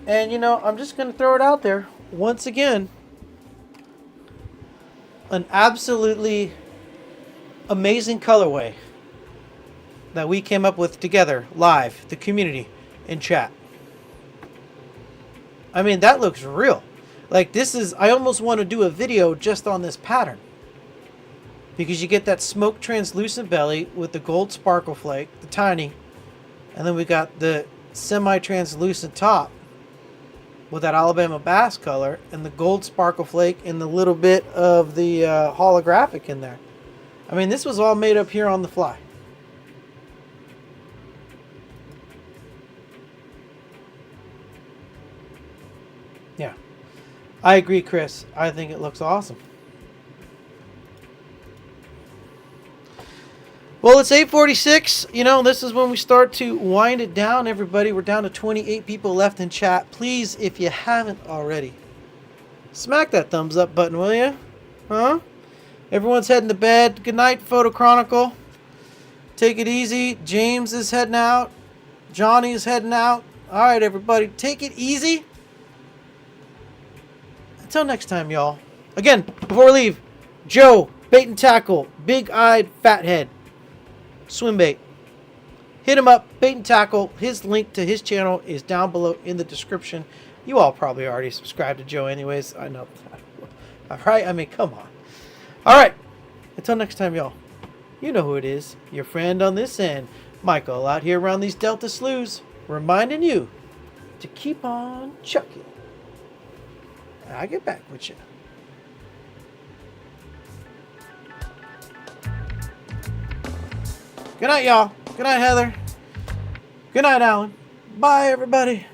And you know, I'm just going to throw it out there once again. An absolutely amazing colorway that we came up with together, live, the community, in chat. I mean, that looks real. Like, this is, I almost want to do a video just on this pattern. Because you get that smoke translucent belly with the gold sparkle flake, the tiny. And then we got the semi-translucent top with that Alabama bass color and the gold sparkle flake and the little bit of the holographic in there. I mean, this was all made up here on the fly. Yeah, I agree, Chris. I think it looks awesome. Well, it's 8:46. You know, this is when we start to wind it down, everybody. We're down to 28 people left in chat. Please, if you haven't already, smack that thumbs up button, will you? Huh? Everyone's heading to bed. Good night, Photo Chronicle. Take it easy. James is heading out. Johnny is heading out. All right, everybody, take it easy. Until next time, y'all. Again, before we leave, Joe, Bait and Tackle, big-eyed fathead. Swimbait. Hit him up, Bait and Tackle. His link to his channel is down below in the description. You all probably already subscribed to Joe anyways. I know. All right? I mean, come on. All right. Until next time, y'all. You know who it is. Your friend on this end, Michael, out here around these Delta sloughs, reminding you to keep on chucking. I'll get back with you. Good night, y'all. Good night, Heather. Good night, Alan. Bye, everybody.